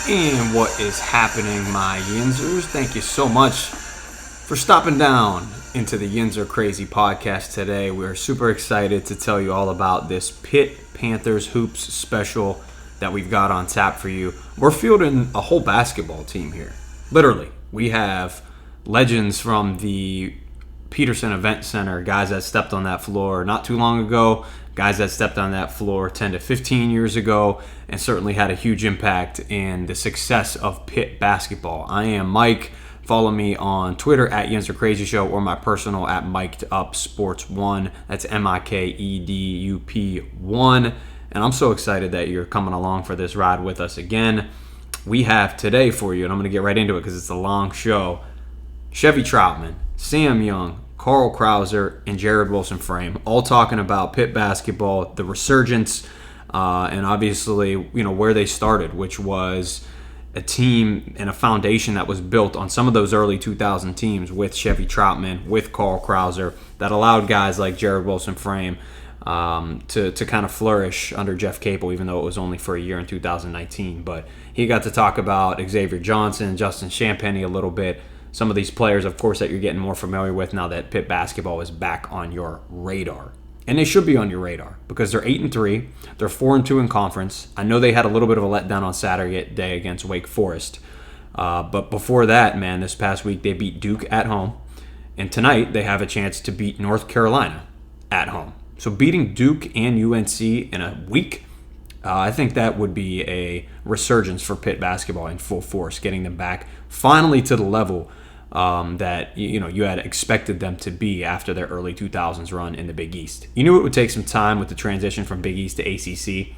And what is happening, my Yinzers? Thank you so much for stopping down into the Yinzer Crazy podcast today. We're super excited to tell you all about this Pitt Panthers Hoops special that we've got on tap for you. We're fielding a whole basketball team here. Literally, we have legends from the Peterson Event Center, guys that stepped on that floor not too long ago, guys that stepped on that floor 10 to 15 years ago, and certainly had a huge impact in the success of Pitt basketball. I am Mike. Follow me on Twitter at Yinzer Crazy Show or my personal at Miked Up Sports 1. That's MIKEDUP1. And I'm so excited that you're coming along for this ride with us again. We have today for you, and I'm going to get right into it because it's a long show, Chevy Troutman, Sam Young, Carl Krauser, and Jared Wilson Frame, all talking about Pitt basketball, the resurgence, and obviously, where they started, which was a team and a foundation that was built on some of those early 2000 teams with Chevy Troutman, with Carl Krauser, that allowed guys like Jared Wilson Frame to kind of flourish under Jeff Capel, even though it was only for a year in 2019. But he got to talk about Xavier Johnson, Justin Champagnie a little bit. Some of these players, of course, that you're getting more familiar with now that Pitt basketball is back on your radar. And they should be on your radar because they're 8-3. They're 4-2 in conference. I know they had a little bit of a letdown on Saturday against Wake Forest. But before that, man, this past week they beat Duke at home. And tonight they have a chance to beat North Carolina at home. So beating Duke and UNC in a week, I think that would be a resurgence for Pitt basketball in full force, getting them back finally to the level that you had expected them to be after their early 2000s run in the Big East. You knew it would take some time with the transition from Big East to ACC.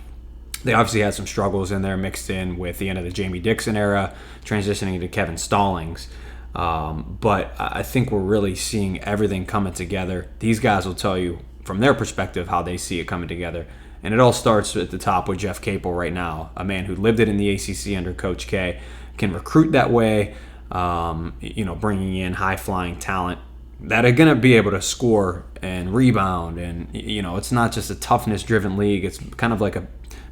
They obviously had some struggles in there mixed in with the end of the Jamie Dixon era, transitioning to Kevin Stallings. But I think we're really seeing everything coming together. These guys will tell you from their perspective how they see it coming together. And it all starts at the top with Jeff Capel right now, a man who lived it in the ACC under Coach K, can recruit that way, bringing in high-flying talent that are going to be able to score and rebound. And, it's not just a toughness-driven league. It's kind of like a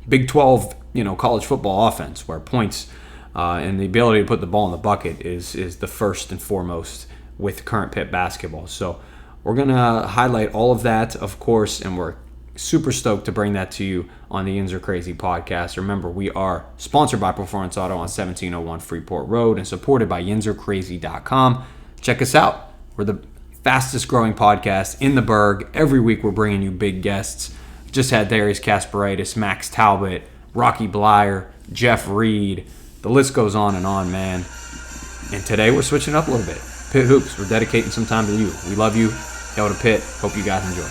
Big 12, college football offense where points and the ability to put the ball in the bucket is the first and foremost with current Pitt basketball. So we're going to highlight all of that, of course, and we're super stoked to bring that to you on the Yinzer Crazy podcast. Remember, we are sponsored by Performance Auto on 1701 Freeport Road and supported by YinzerCrazy.com. Check us out. We're the fastest growing podcast in the Berg. Every week we're bringing you big guests. Just had Darius Kasparaitis, Max Talbot, Rocky Blyer, Jeff Reed. The list goes on, man. And today we're switching up a little bit. Pitt Hoops, we're dedicating some time to you. We love you. Hail to Pitt. Hope you guys enjoy.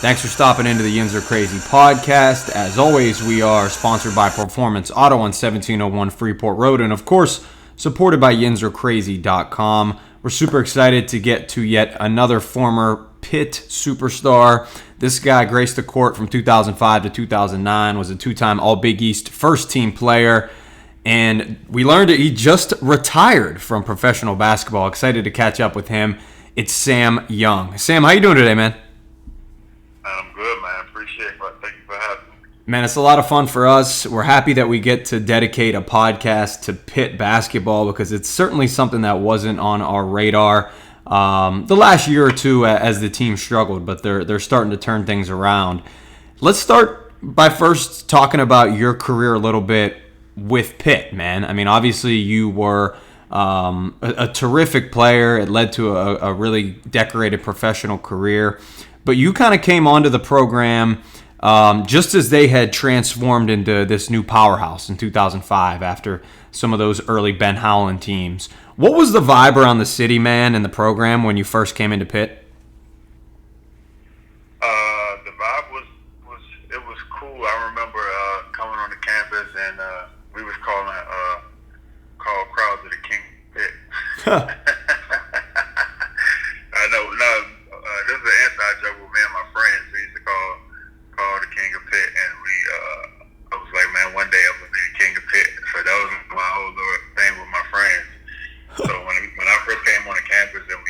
Thanks for stopping into the Yinzer Crazy podcast. As always, we are sponsored by Performance Auto on 1701 Freeport Road and, of course, supported by YinzerCrazy.com. We're super excited to get to yet another former Pitt superstar. This guy graced the court from 2005 to 2009, was a two-time All-Big East first-team player, and we learned that he just retired from professional basketball. Excited to catch up with him. It's Sam Young. Sam, how you doing today, man? I'm good, man. Appreciate it. Thank you for having me. Man, it's a lot of fun for us. We're happy that we get to dedicate a podcast to Pitt basketball because it's certainly something that wasn't on our radar the last year or two as the team struggled, but they're starting to turn things around. Let's start by first talking about your career a little bit with Pitt, man. I mean, obviously you were a terrific player. It led to a really decorated professional career. But you kind of came onto the program just as they had transformed into this new powerhouse in 2005 after some of those early Ben Howland teams. What was the vibe around the city, man, and the program when you first came into Pitt? The vibe was cool. I remember coming on the campus and we was calling Carl Krauser the King of Pitt. I know. No, this is an inside joke with me and my friends. We used to call the King of Pitt, and I was like, man, one day I'm gonna be the King of Pitt. So that was my whole little thing with my friends. So when I first came on the campus and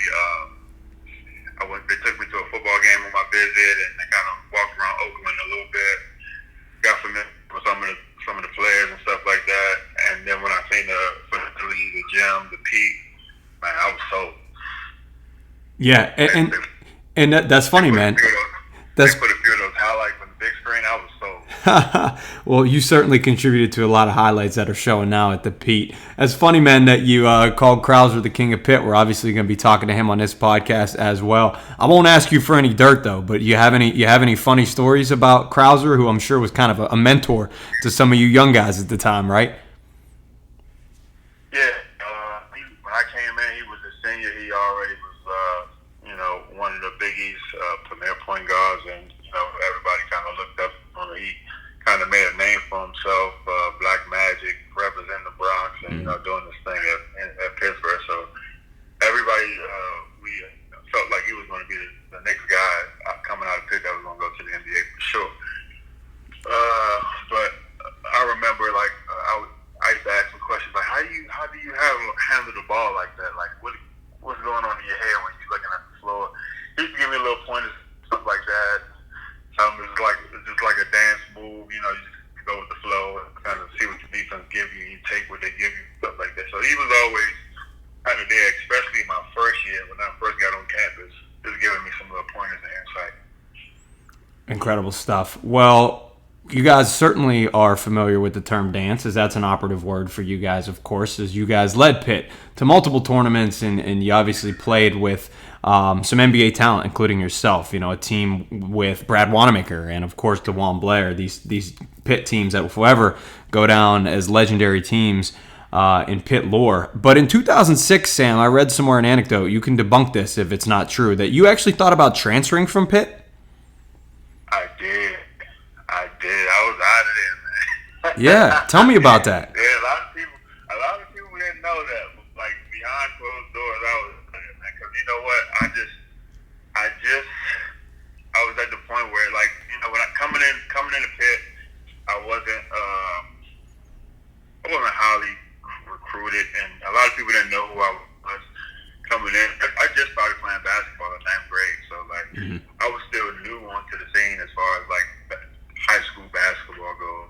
Yeah, and that's funny, man. They put a few of those highlights on the big screen. I was sold. Well, you certainly contributed to a lot of highlights that are showing now at the Pete. It's funny, man, that you called Krauser the King of Pitt. We're obviously going to be talking to him on this podcast as well. I won't ask you for any dirt though, but you have any funny stories about Krauser, who I'm sure was kind of a mentor to some of you young guys at the time, right? Yeah. When I came in, he was a senior. He already was, one of the biggies, premier point guards, and everybody kind of looked up on him. He kind of made a name for himself, Black Magic, representing the Bronx, and doing this thing at Pittsburgh. So everybody, we felt like he was going to be the next guy coming out of Pitt that was going to go to the NBA for sure. But I remember, I used to ask him questions like, how do you handle the ball like that? Like, what's going on in your head when you're looking at the floor? He used to give me little pointers, stuff like that. It's just like a dance move, you just go with the flow and kind of see what the defense give you, you take what they give you, stuff like that. So he was always kind of there, especially my first year when I first got on campus, just giving me some little pointers and insight. Incredible stuff. Well, you guys certainly are familiar with the term dance, as that's an operative word for you guys, of course, as you guys led Pitt to multiple tournaments, and you obviously played with some NBA talent, including yourself, a team with Brad Wanamaker and, of course, DeJuan Blair, these Pitt teams that will forever go down as legendary teams in Pitt lore. But in 2006, Sam, I read somewhere an anecdote, you can debunk this if it's not true, that you actually thought about transferring from Pitt? I did. I was out of there, man. Yeah, tell me about that. Yeah, a lot of people didn't know that. Like, behind closed doors, I was there, man. Because you know what? I was at the point where, when I coming in the Pit, I wasn't highly recruited, and a lot of people didn't know who I was coming in. I just started playing basketball in 9th grade, so I was still new onto the scene as far as high school basketball goes.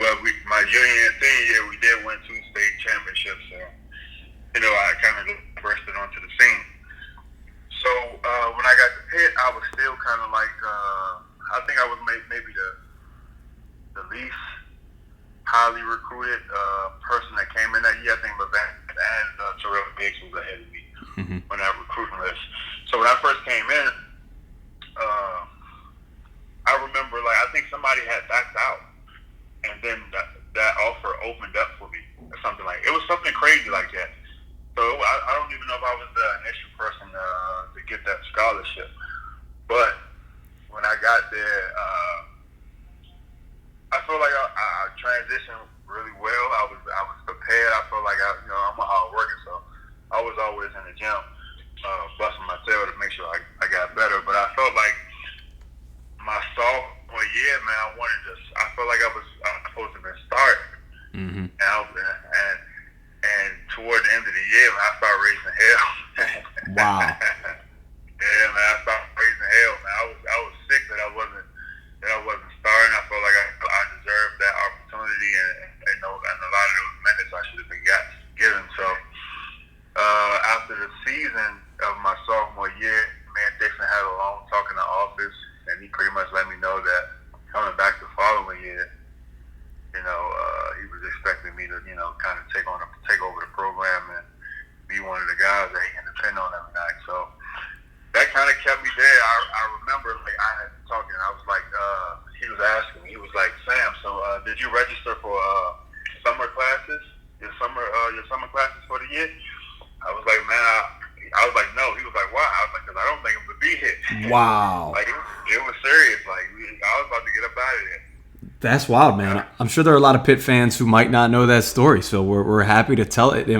But my junior and senior year, we did win 2 state championships, so I kind of bursted onto the scene. So when I got to Pitt, I was still kind of I think I was maybe the least highly recruited person that came in that year. I think Levant and Terrell Biggs was ahead of me on that recruiting list. So when I first came in, I remember I think somebody had backed out, and then that offer opened up for me, or something it was something crazy like that. So I don't even know if I was the initial person to get that scholarship, but when I got there, I feel like I transitioned really well. I was prepared. I felt like I'm a hard worker, so I was always in the gym, busting my tail to make sure I got better. But I felt like my sophomore year, man, I felt like I was supposed to be starting. And toward the end of the year, man, I started raising hell. Wow. Yeah, man, I started raising hell, man. I was sick that I wasn't starting. I felt like I deserved that opportunity, and a lot of those minutes I should have been given. So after the season of my sophomore year, me and Dixon had a long talk in the office, and he pretty much let me know that coming back the following year, he was expecting me to, kind of take over the program and be one of the guys that he can depend on every night. So that kind of kept me there. I remember, I had talking. I was like, he was asking me. He was like, Sam, so did you register for summer classes? Your summer classes for the year? I was like, man, I was like, no. He was like, why? I was like, because I don't think I'm gonna be here. Wow. It was serious. I was about to get up out of there. That's wild, man. I'm sure there are a lot of Pitt fans who might not know that story, so we're happy to tell it to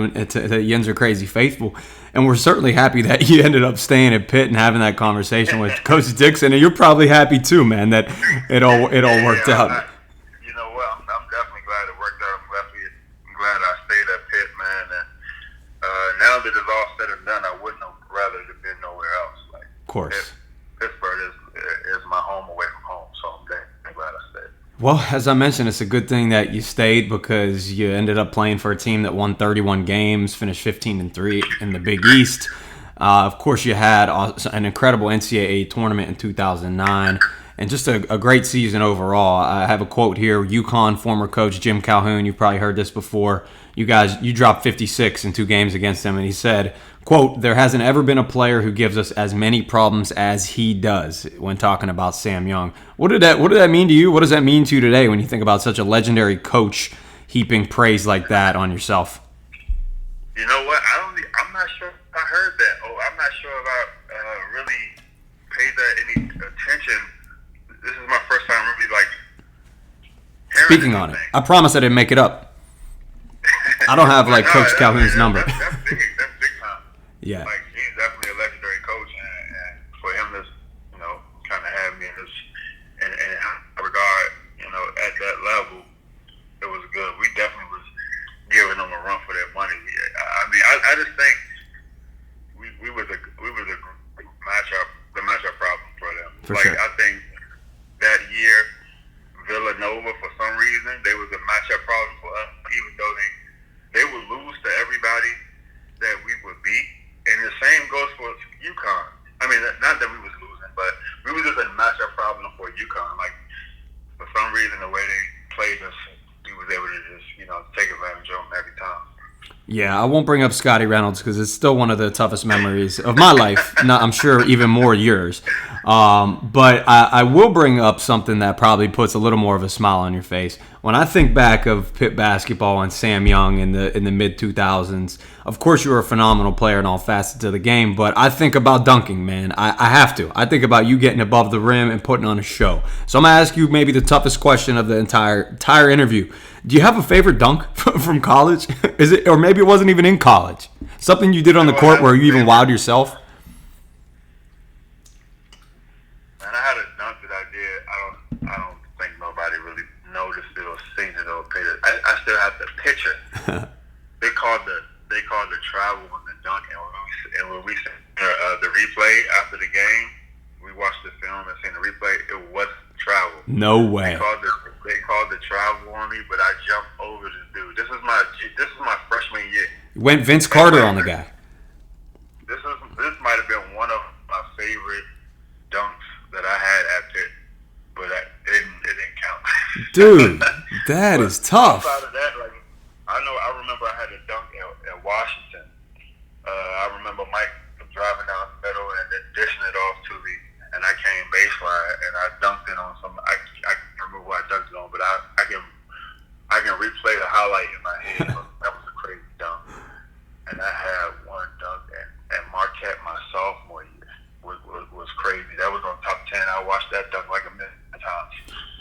Yinzer Crazy Faithful, and we're certainly happy that you ended up staying at Pitt and having that conversation with Coach Dixon, and you're probably happy too, man, that it all worked out. You know what? I'm definitely glad it worked out. I'm glad I stayed at Pitt, man, and now that it's all said and done, I wouldn't have rather have been nowhere else. Of course. Pittsburgh is my home away from home, so I'm glad I stayed. Well, as I mentioned, it's a good thing that you stayed because you ended up playing for a team that won 31 games, finished 15-3 in the Big East. Of course, you had an incredible NCAA tournament in 2009. And just a great season overall. I have a quote here. UConn former coach Jim Calhoun, you've probably heard this before. You dropped 56 in 2 games against him, and he said, quote, "There hasn't ever been a player who gives us as many problems as he does," when talking about Sam Young. What did that mean to you? What does that mean to you today when you think about such a legendary coach heaping praise like that on yourself? You know what? I'm not sure if I heard that. I'm not sure if I really paid that any attention. This is my first time really hearing speaking on it. I promise I didn't make it up. I don't have Coach Calhoun's number. That's big. That's big time. Yeah. He's definitely a legendary coach, and for him to kind of have me in high regard, at that level, it was good. We definitely was giving them a run for their money. I just think we was a matchup, the matchup problem for them. For sure. I think that year, Villanova, for some reason, they was a matchup problem for us, even though they would lose to everybody that we would beat. And the same goes for UConn. Not that we was losing, but we was just a matchup problem for UConn. For some reason, the way they played us, we was able to just, take advantage of them every time. Yeah, I won't bring up Scotty Reynolds because it's still one of the toughest memories of my life. I'm sure even more yours. But I will bring up something that probably puts a little more of a smile on your face. When I think back of Pitt basketball and Sam Young in the mid-2000s, of course you were a phenomenal player in all facets of the game, but I think about dunking, man. I have to. I think about you getting above the rim and putting on a show. So I'm going to ask you maybe the toughest question of the entire interview. Do you have a favorite dunk from college? Is it, or maybe it wasn't even in college? Something you did on the court where you even wowed yourself? And I had a dunk that I did. I don't think nobody really noticed it or seen it or paid it. I still have the picture. They called the travel on the dunk, and when we seen the replay after the game, we watched the film and seen the replay. It wasn't travel. No way. They called the travel on me, but I jumped over this dude. This is my freshman year. You went Vince Carter on the guy. This might have been one of my favorite dunks that I had at Pitt, but it didn't count. Dude, that is tough. Outside of that, I remember I had a dunk at Washington. I remember Mike driving down the middle and then dishing it off to me, and I came baseline and I dunked it on some. I can't remember who I dunked it on, but I can replay the highlight in my head. That was a crazy dunk. And I had one dunk at Marquette my sophomore year. Was crazy. That was on top 10. I watched that dunk like a million times.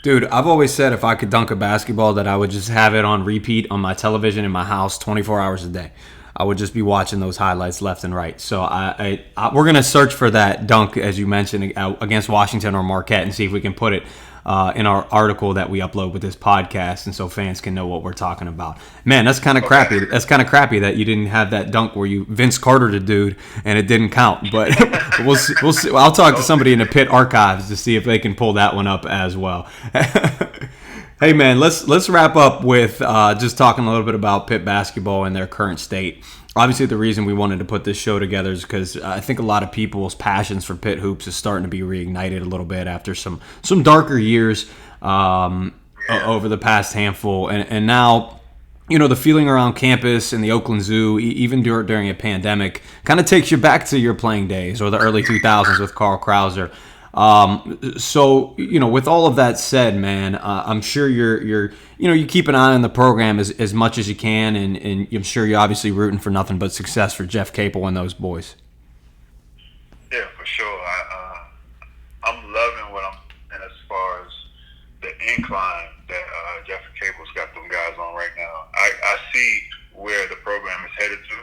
Dude, I've always said if I could dunk a basketball that I would just have it on repeat on my television in my house 24 hours a day. I would just be watching those highlights left and right. So we're going to search for that dunk, as you mentioned, against Washington or Marquette and see if we can put it in our article that we upload with this podcast, and so fans can know what we're talking about. Man, that's kind of crappy. That's kind of crappy that you didn't have that dunk where you Vince Carter the dude and it didn't count. But we'll see. I'll talk to somebody in the Pitt archives to see if they can pull that one up as well. Hey man, let's wrap up with just talking a little bit about Pitt basketball and their current state. Obviously, the reason we wanted to put this show together is because I think a lot of people's passions for Pitt hoops is starting to be reignited a little bit after some darker years over the past handful, and now the feeling around campus and the Oakland Zoo, even during a pandemic, kind of takes you back to your playing days or the early 2000s with Carl Krauser. So with all of that said, man, I'm sure you keep an eye on the program as much as you can, and I'm sure you're obviously rooting for nothing but success for Jeff Capel and those boys. Yeah, for sure. I'm loving what I'm in as far as the incline that Jeff Capel's got them guys on right now. I see where the program is headed to,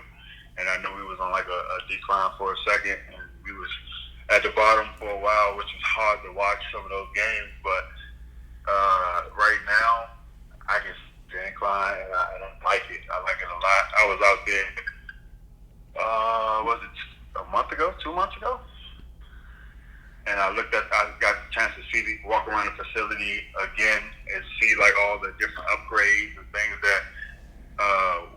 and I know we was on like a decline for a second, and we was at the bottom for a while, which is hard to watch some of those games. But right now, I can see the incline, and I like it. I like it a lot. I was out there, was it a month ago, 2 months ago? And I got the chance to walk around the facility again and see like all the different upgrades and things that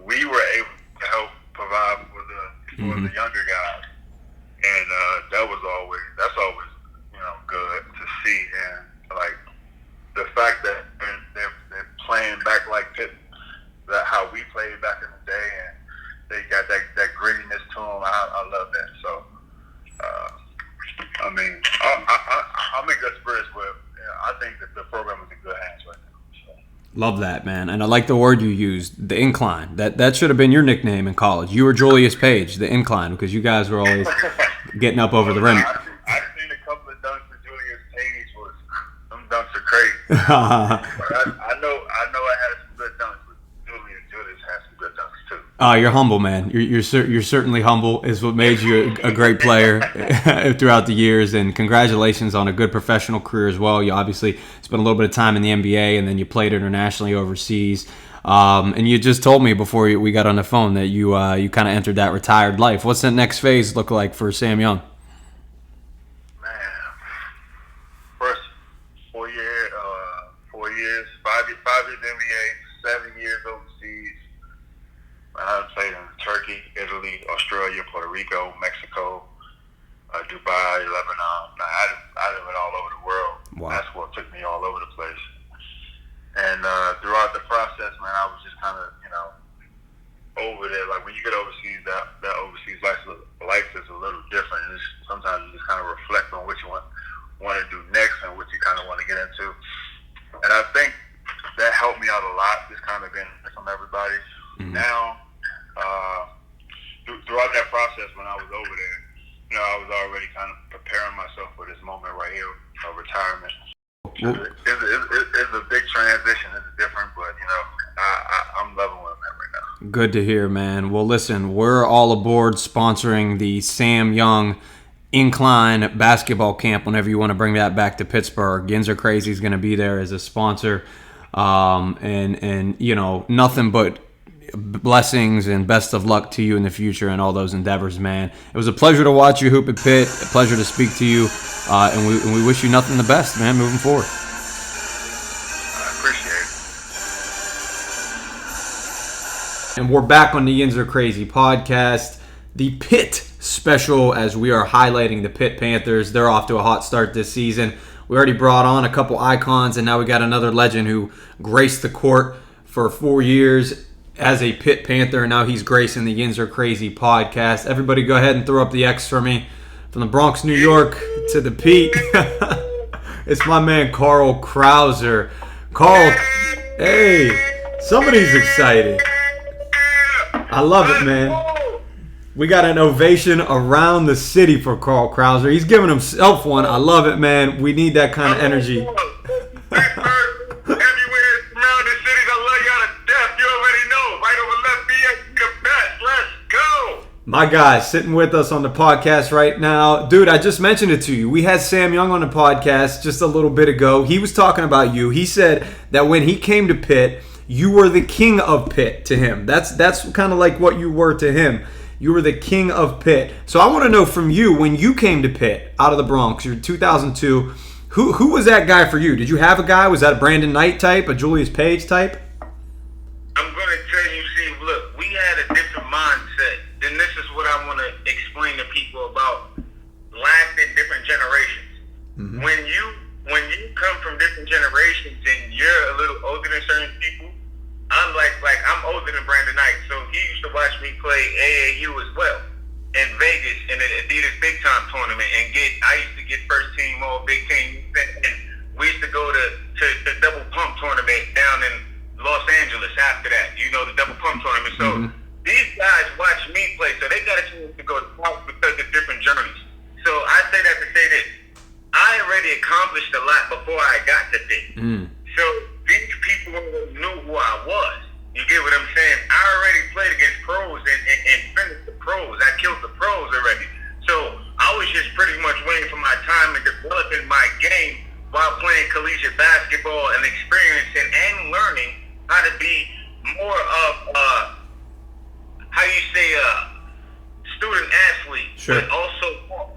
we were able to help provide for the younger guys. fact that they're playing back like Pitt, that how we played back in the day, and they got that grittiness to them. I love that. So, I mean, I'm in good spirits with. I think that the program is in good hands right now. So. Love that, man. And I like the word you used, the incline. That should have been your nickname in college. You were Julius Page, the incline, because you guys were always getting up over the rim. I've seen a couple of dunks for Julius Page. Them dunks are crazy. But I know I had some good dunks, but Julius has some good dunks too. You're humble, man. You're certainly humble. Is what made you a great player throughout the years. And congratulations on a good professional career as well. You obviously spent a little bit of time in the NBA, and then you played internationally overseas. And you just told me before we got on the phone that you kind of entered that retired life. What's the next phase look like for Sam Young? Man, first 4 years, 5 years NBA, 7 years overseas. I played in Turkey, Italy, Australia, Puerto Rico, Mexico, Dubai, Lebanon. I went all over the world. Wow. Basketball took me all over the place. And throughout the process, man, I was just kind of, over there. Like when you get overseas, that overseas life is a little different. And sometimes you just kind of reflect on what you want to do next and what you kind of want to get into. And I think that helped me out a lot, just kind of being from everybody. Mm-hmm. Now, throughout that process when I was over there, I was already kind of preparing myself for this moment right here of retirement. It's a big transition. It's different, but I'm loving where I'm at right now. Good to hear, man. Well, listen, we're all aboard sponsoring the Sam Young Incline basketball camp whenever you want to bring that back to Pittsburgh. Yinzer Crazy is going to be there as a sponsor, and nothing but blessings and best of luck to you in the future and all those endeavors, man. It was a pleasure to watch you hoop at Pitt. A pleasure to speak to you, and we wish you nothing the best, man, moving forward. I appreciate it. And we're back on the Yinzer Crazy podcast, the Pitt special, as we are highlighting the Pitt Panthers. They're off to a hot start this season. We already brought on a couple icons, and now we got another legend who graced the court for 4 years as a Pitt Panther, and now he's gracing the Yinzer Crazy podcast. Everybody go ahead and throw up the X for me. From the Bronx, New York to the Pete. It's my man Carl Krauser. Carl, hey, somebody's excited. I love it, man. We got an ovation around the city for Carl Krauser. He's giving himself one. I love it, man. We need that kind of energy. My guy sitting with us on the podcast right now. Dude, I just mentioned it to you. We had Sam Young on the podcast just a little bit ago. He was talking about you. He said that when he came to Pitt, you were the king of Pitt to him. That's kind of like what you were to him. You were the king of Pitt. So I want to know from you, when you came to Pitt out of the Bronx, you're 2002, who was that guy for you? Did you have a guy? Was that a Brandon Knight type, a Julius Page type? I'm going to tell you, see, look, we had a different mindset. And this is what I want to explain to people about life in different generations. Mm-hmm. When you come from different generations and you're a little older than certain people, I'm like I'm older than Brandon Knight, so he used to watch me play AAU as well in Vegas in an Adidas Big Time tournament, and I used to get first team all Big Team, and we used to go to double pump tournament down in Los Angeles after that. The double pump tournament. So. Mm-hmm. These guys watch me play, so they got a chance to go to college because of different journeys. So I say that to say this. I already accomplished a lot before I got to Pitt. Mm. So these people knew who I was. You get what I'm saying? I already played against pros and finished the pros. I killed the pros already. So I was just pretty much waiting for my time and developing my game while playing collegiate basketball and experiencing and learning how to be more of how you say student athlete, sure, but also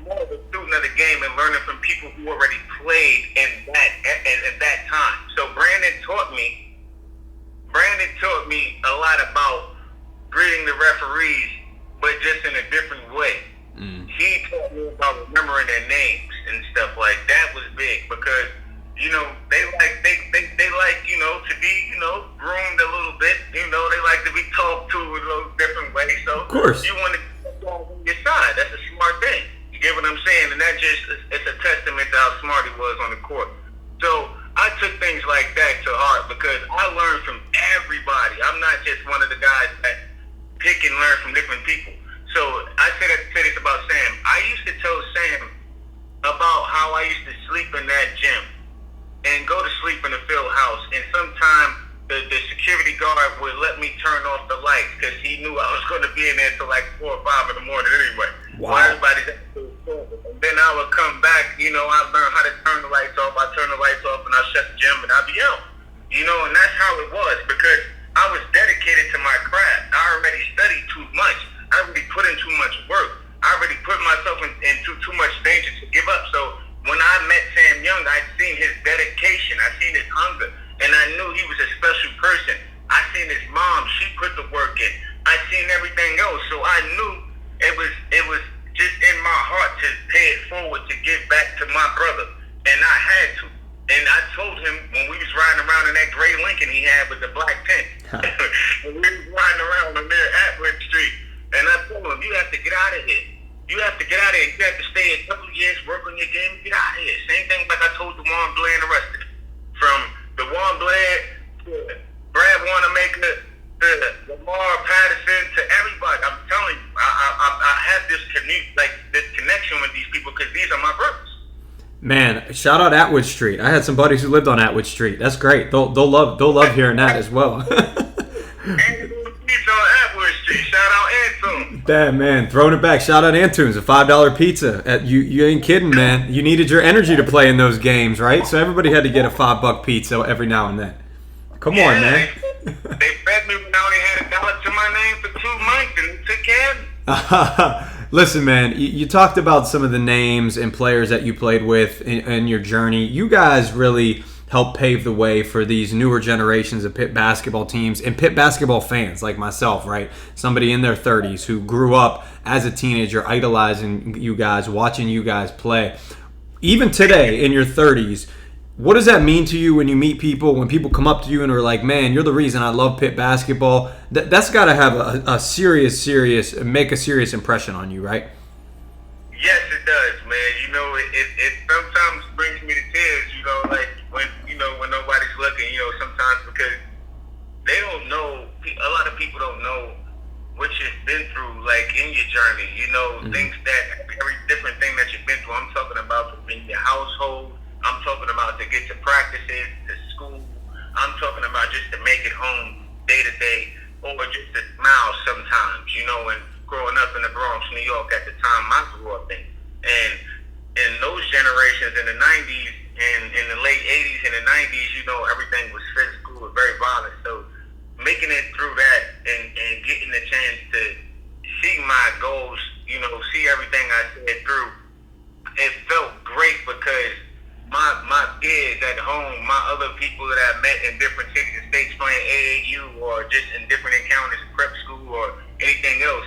more of a student of the game and learning from people who already played in that time. So Brandon taught me a lot about greeting the referees, but just in a different way. Mm. He taught me about remembering their names and stuff like that. Was big because you know, they like you know, to be, you know, groomed a little bit. You know, they like to be talked to in a little different way. So of course, you want to get on your side. That's a smart thing. You get what I'm saying? And that just, it's a testament to how smart he was on the court. So I took things like that to heart because I learned from everybody. I'm not just one of the guys that pick and learn from different people. So I say this about Sam. I used to tell Sam about how I used to sleep in that gym and go to sleep in the field house. And sometimes the security guard would let me turn off the lights because he knew I was going to be in there till like 4 or 5 in the morning anyway. Wow. While everybody's at the store. And then I would come back, you know, I learned how to turn the lights off. I turn the lights off and I shut the gym and I'd be out. You know, and that's how it was because I was dedicated to my craft. I already studied too much. I already put in too much work. I already put myself into too much danger to give up. So when I met Sam Young, I'd seen his dedication. I seen his hunger. And I knew he was a special person. I seen his mom. She put the work in. I seen everything else. So I knew it was just in my heart to pay it forward, to give back to my brother. And I had to. And I told him when we was riding around in that gray Lincoln he had with the black tent. When we was riding around on there Atwood Street. And I told him, you have to get out of here. You have to get out of here. You have to stay a couple of years, work on your game, get out of here. Same thing like I told DeJuan Blair and the rest of it. From DeJuan Blair to Brad Wanamaker to Lamar Patterson to everybody. I'm telling you, I have this connection with these people because these are my brothers. Man, shout out Atwood Street. I had some buddies who lived on Atwood Street. That's great. They'll love hearing that as well. And pizza on Atwood Street. Shout out Antoon. Damn, man, throwing it back. Shout out Antoon's, a $5 pizza. You ain't kidding, man. You needed your energy to play in those games, right? So everybody had to get a $5 pizza every now and then. Come on, man. They fed me when I only had $1 to my name for 2 months and they took care of me. Listen, man, you talked about some of the names and players that you played with in your journey. You guys really helped pave the way for these newer generations of Pitt basketball teams and Pitt basketball fans like myself, right? Somebody in their 30s who grew up as a teenager idolizing you guys, watching you guys play. Even today in your 30s, what does that mean to you when you meet people, when people come up to you and are like, man, you're the reason I love Pitt basketball? That's got to have a serious impression on you, right? Yes, it does, man. You know, it sometimes brings me to tears, you know, like when nobody's looking, you know, sometimes because they don't know, a lot of people don't know what you've been through, like in your journey, you know, things that, every different thing that you've been through. I'm talking about in your household. I'm talking about to get to practices, to school. I'm talking about just to make it home day to day, or just to smile sometimes, you know, and growing up in the Bronx, New York at the time I grew up in. And in those generations in the 90s and in the late 80s and the 90s, you know, everything was physical and very violent. So making it through that and getting the chance to see my goals, you know, see everything I said through, it felt great because my kids at home, my other people that I met in different cities and states playing AAU or just in different encounters, prep school or anything else,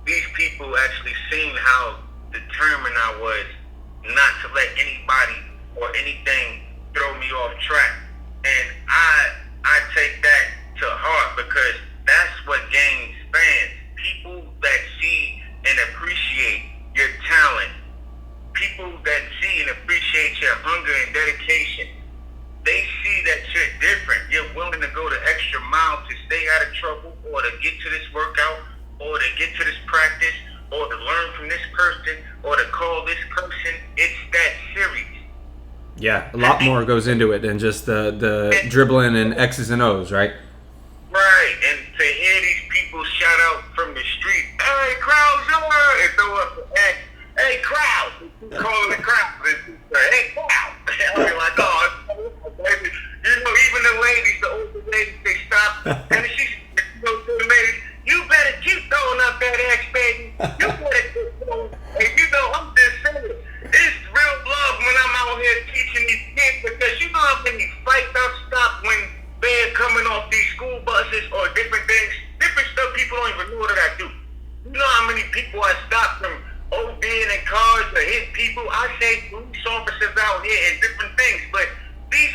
these people actually seen how determined I was not to let anybody or anything throw me off track. And I take that to heart because that's what gains fans. People that see and appreciate your talent, people that see and appreciate your hunger and dedication, they see that you're different. You're willing to go the extra mile to stay out of trouble or to get to this workout or to get to this practice or to learn from this person or to call this person. It's that serious. Yeah, a lot more goes into it than just the dribbling and X's and O's, right? Right, and to hear these people shout out from the street, hey, Krauser, and throw up the X, hey, Krauser, calling the Krauser, hey, Krauser. I'll be like, oh, baby. You know, even the ladies, the older ladies, they stop, and she goes to the ladies, you better keep throwing up that X, baby. You better keep throwing. And you know, I'm just saying, it's real love when I'm out here teaching these kids because you know how many fights I've stopped when they're coming off these school buses or different things, different stuff people don't even know that I do. You know how many people I stopped from ODing in cars or hit people? I say police officers out here and different things, but these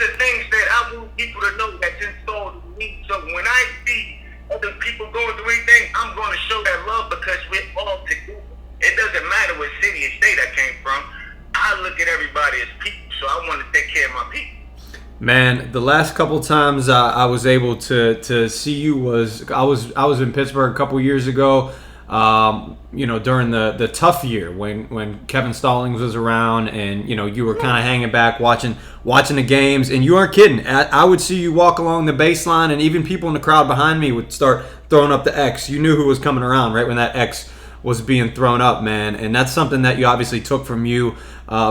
Man, the last couple times I was able to see you was I was in Pittsburgh a couple years ago. During the tough year when Kevin Stallings was around, and you were kind of hanging back watching the games, and you aren't kidding. I would see you walk along the baseline, and even people in the crowd behind me would start throwing up the X. You knew who was coming around right when that X was being thrown up, man. And that's something that you obviously took from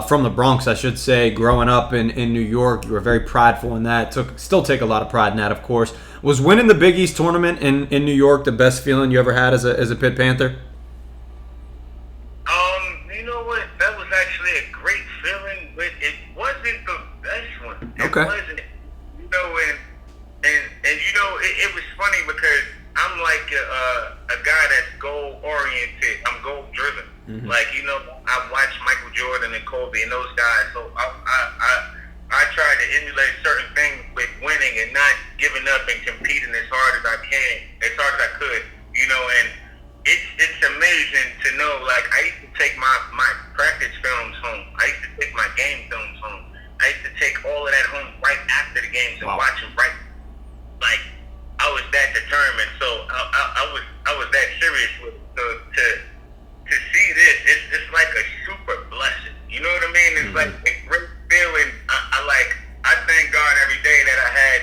from the Bronx, I should say, growing up in New York. You were very prideful in that. Still take a lot of pride in that, of course. Was winning the Big East tournament in New York the best feeling you ever had as a Pitt Panther? You know what? That was actually a great feeling, but it wasn't the best one. It Okay. wasn't. It was funny because I'm like a guy that's goal oriented. I'm goal driven. Mm-hmm. I watch Michael Jordan and Kobe and those guys. So I try to emulate certain things with winning and not giving up and competing as hard as I could. And it's amazing to know. Like, I used to take my practice films home. I used to take my game films home. I used to take all of that home right after the games and watch them right. Like, I was that determined. So I was that serious with it. So to see this, it's like a super blessing. You know what I mean? It's like a great feeling. I thank God every day that I had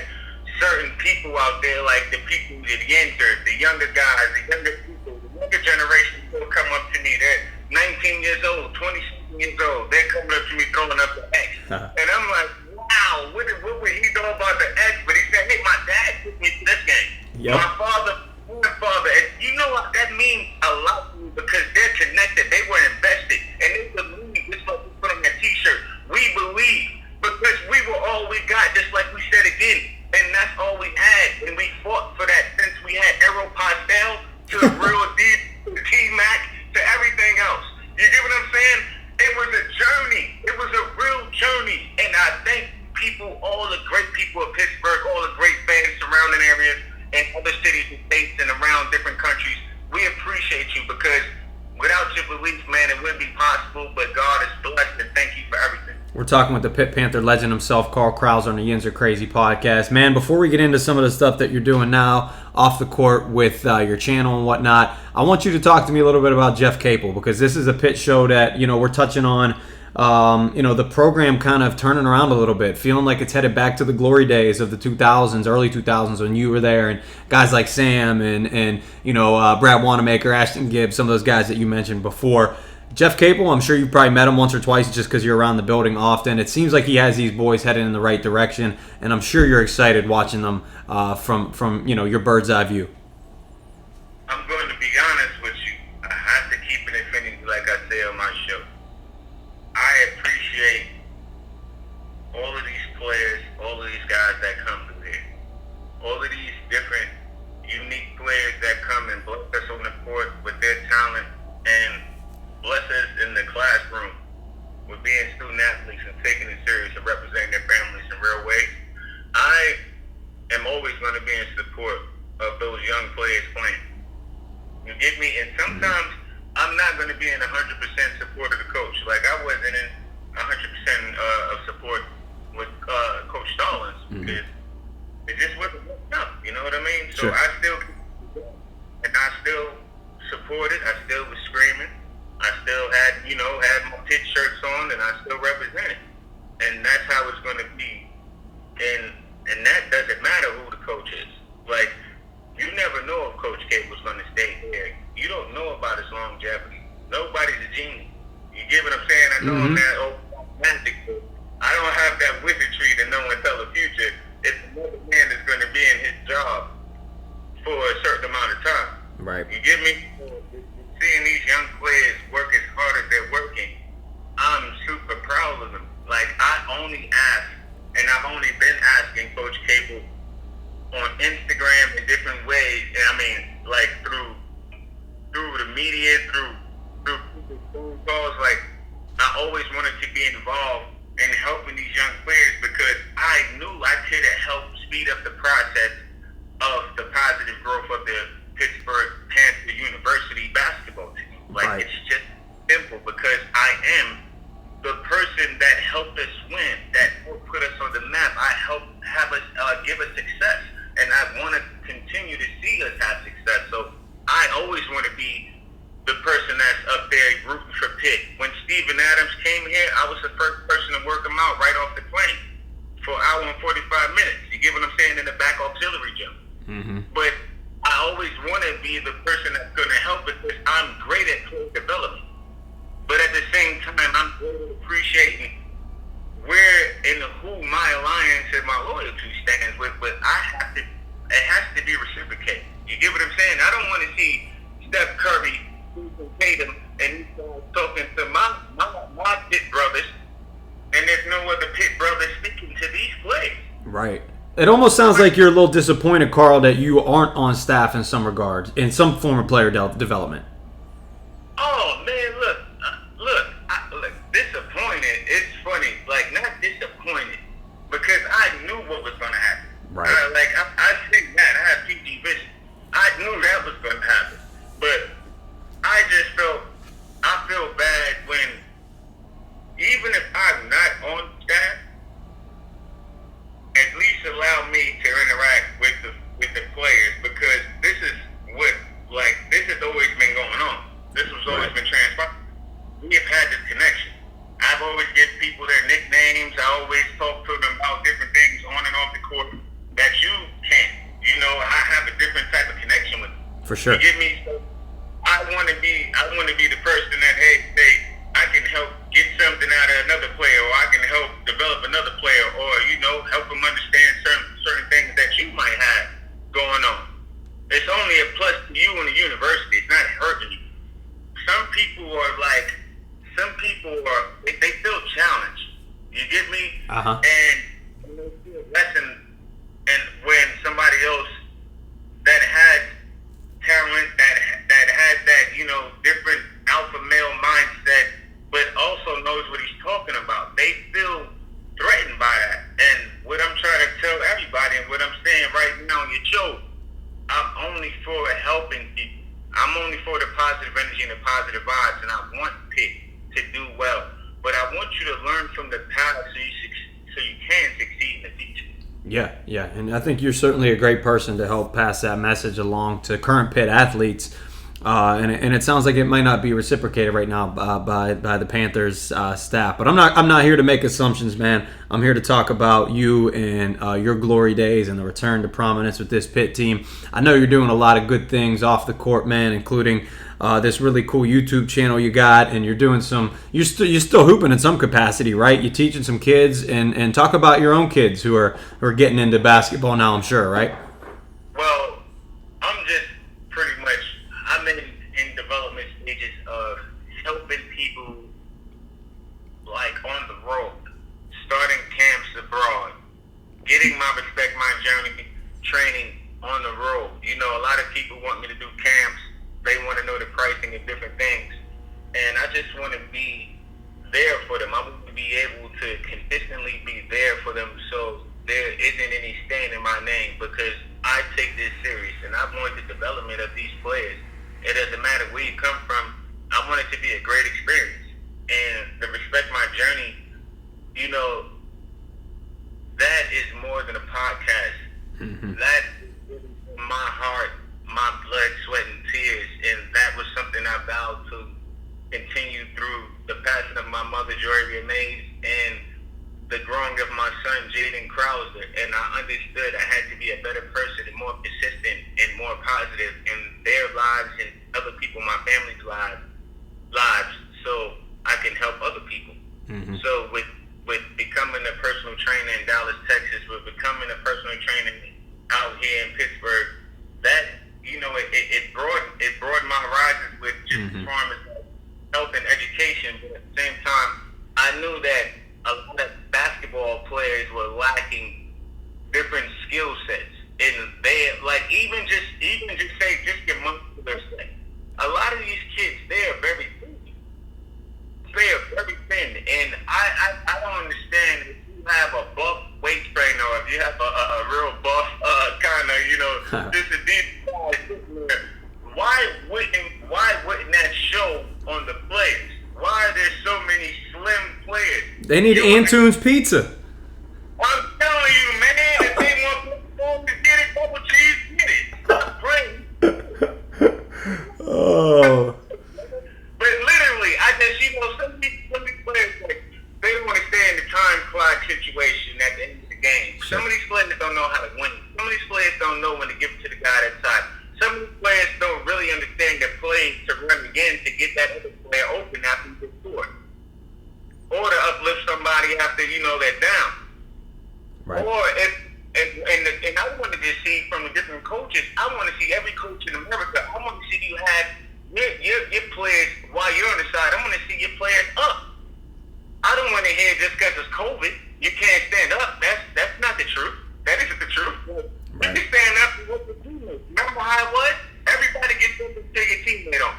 certain people out there, like the people, the Yinzer, the younger guys, the younger people, the younger generation will come up to me. They're 19 years old, 27 years old. They're coming up to me throwing up the X. And I'm like, wow, what would he know about the X? But he said, hey, my dad took me to this game. Yep. My father, and you know what? That means a lot to me because they're connected. They were invested. And they believe, just like we put on that T-shirt, we believe because we were all we got, just like we said again. And that's all we had. And we fought for that since we had Aero Pastel to the real D, to the T-Mac, to everything else. You get what I'm saying? It was a journey. It was a real journey. And I thank people, all the great people of Pittsburgh, all the great fans surrounding areas and other cities and states and around different countries. We appreciate you because without your belief, man, it wouldn't be possible. But God is blessed, and thank you for everything. We're talking with the Pitt Panther legend himself, Carl Krauser, on the Yinzer Crazy podcast. Man, before we get into some of the stuff that you're doing now off the court with your channel and whatnot, I want you to talk to me a little bit about Jeff Capel, because this is a Pitt show that, we're touching on, the program kind of turning around a little bit, feeling like it's headed back to the glory days of the 2000s, early 2000s when you were there, and guys like Sam and Brad Wanamaker, Ashton Gibbs, some of those guys that you mentioned before. Jeff Capel, I'm sure you've probably met him once or twice just because you're around the building often. It seems like he has these boys headed in the right direction, and I'm sure you're excited watching them from your bird's eye view. I'm going to be honest with you. I have to keep it infinity, like I say on my show. I appreciate all of these players, all of these guys that come to there, all of these different unique players that come and bless us on the court with their talent and bless us in the classroom with being student athletes and taking it serious and representing their families in real ways. I am always going to be in support of those young players playing. You get me? And sometimes I'm not going to be in 100% support of the coach. Like I wasn't in 100% of support with Coach Stallings because it just wasn't working out. You know what I mean? So sure. I still supported. I still was screaming. I still had my Pitt shirts on, and I still represented. And that's how it's going to be. And that doesn't matter who the coach is. Like, you never know if Coach K was going to stay there. You don't know about his longevity. Nobody's a genie. You get what I'm saying? I know I'm that old magic, but I don't have that wizardry to know and tell the future. If another man is going to be in his job for a certain amount of time. Right. You get me? Seeing these young players work as hard as they're working, I'm super proud of them. Like, I only ask, and I've only been asking Coach Capel on Instagram in different ways, and I mean, like, through the media, through phone calls, like, I always wanted to be involved in helping these young players because I knew I could have helped speed up the process of the positive growth of the Pittsburgh Panther University basketball team. Like, right. It's just simple because I am the person that helped us win, that helped put us on the map. I helped give us success, and I want to continue to see us have success. So I always want to be the person that's up there rooting for Pitt. When Steven Adams came here, I was the first person to work him out right off the plane for an hour and 45 minutes. You get what I'm saying? In the back auxiliary gym. Mm-hmm. But I always want to be the person that's going to help because I'm great at player development. But at the same time, I'm really appreciating where and who my alliance and my loyalty stands with. But it has to be reciprocated. You get what I'm saying? I don't want to see Steph Curry, Tatum, and he starts talking to my Pitt brothers, and there's no other Pitt brothers speaking to these players. Right. It almost sounds like you're a little disappointed, Carl, that you aren't on staff in some regards, in some form of player development. Oh man, look, disappointed. It's funny, like not disappointed, because I knew what was going to happen. Right. I think that I had PG vision. I knew that was going to happen, but I feel bad when, even if I'm not on staff, at least allow me to interact with the players, because this has always been going on. This has always been transpiring. We have had this connection. I've always given people their nicknames. I always talk to them about different things on and off the court that you can't. I have a different type of connection with them. For sure. You get me? So I want to be the person that, I can help get something out of another player, or I can help develop another player, or help them understand certain things that you might have going on. It's only a plus to you in the university. It's not hurting you. Some people they feel challenged. You get me? Uh-huh. And they feel lesson, and when somebody else that has talent, that has that different alpha male mindset, but also knows what he's talking about, they feel threatened by that. And what I'm trying to tell everybody, and what I'm saying right now on your show, I'm only for helping people. I'm only for the positive energy and the positive vibes, and I want Pitt to do well. But I want you to learn from the past so you can succeed in the future. Yeah, and I think you're certainly a great person to help pass that message along to current Pitt athletes. And it sounds like it might not be reciprocated right now by the Panthers staff. But I'm not here to make assumptions, man. I'm here to talk about you and your glory days and the return to prominence with this Pitt team. I know you're doing a lot of good things off the court, man, including this really cool YouTube channel you got, and you're doing you're still hooping in some capacity, right? You're teaching some kids, and talk about your own kids who are getting into basketball now, I'm sure, right? Well, I'm in development stages of helping people on the road, starting camps abroad, getting my Respect My Journey training on the road. A lot of people want me to do camps. They want to know the pricing of different things. And I just want to be there for them. I want to be able to consistently be there for them, so there isn't any stain in my name, because I take this serious, and I want the development of these players. It doesn't matter where you come from. I want it to be a great experience. And the Respect My Journey, that is more than a podcast. Mm-hmm. That is my heart, my blood, sweat, and tears. And that was something I vowed to continue through the passing of my mother, Joy Mays, and the growing of my son, Jaden Krauser. And I understood I had to be a better person and more consistent and more positive in their lives and other people, my family's lives, so I can help other people. Mm-hmm. So with becoming a personal trainer in Dallas, Texas, with becoming a personal trainer out here in Pittsburgh, that it broadened my horizons with just mm-hmm. as far as health and education. But at the same time, I knew that a lot of basketball players were lacking different skill sets, and they even just your muscular set. A lot of these kids, they are very thin. They are very thin, and I don't understand if you have a buff weight trainer, or if you have a real buff just a deep size. Why wouldn't that show on the players? Why are there so many slim players? They need Antoon's Pizza. I'm telling you, man. that don't know how to win. Some of these players don't know when to give it to the guy that's side. Some of these players don't really understand their play to run again to get that other player open after he gets scored. Or to uplift somebody after, they're down. Right. Or and I want to just see from the different coaches, I want to see every coach in America, I want to see you have your players while you're on the side. I want to see your players up. I don't want to hear just because it's COVID, you can't stand up. That's not the truth. That isn't the truth. Right. You stand up and what the teammates. Remember how it was? Everybody gets up and take your teammate on.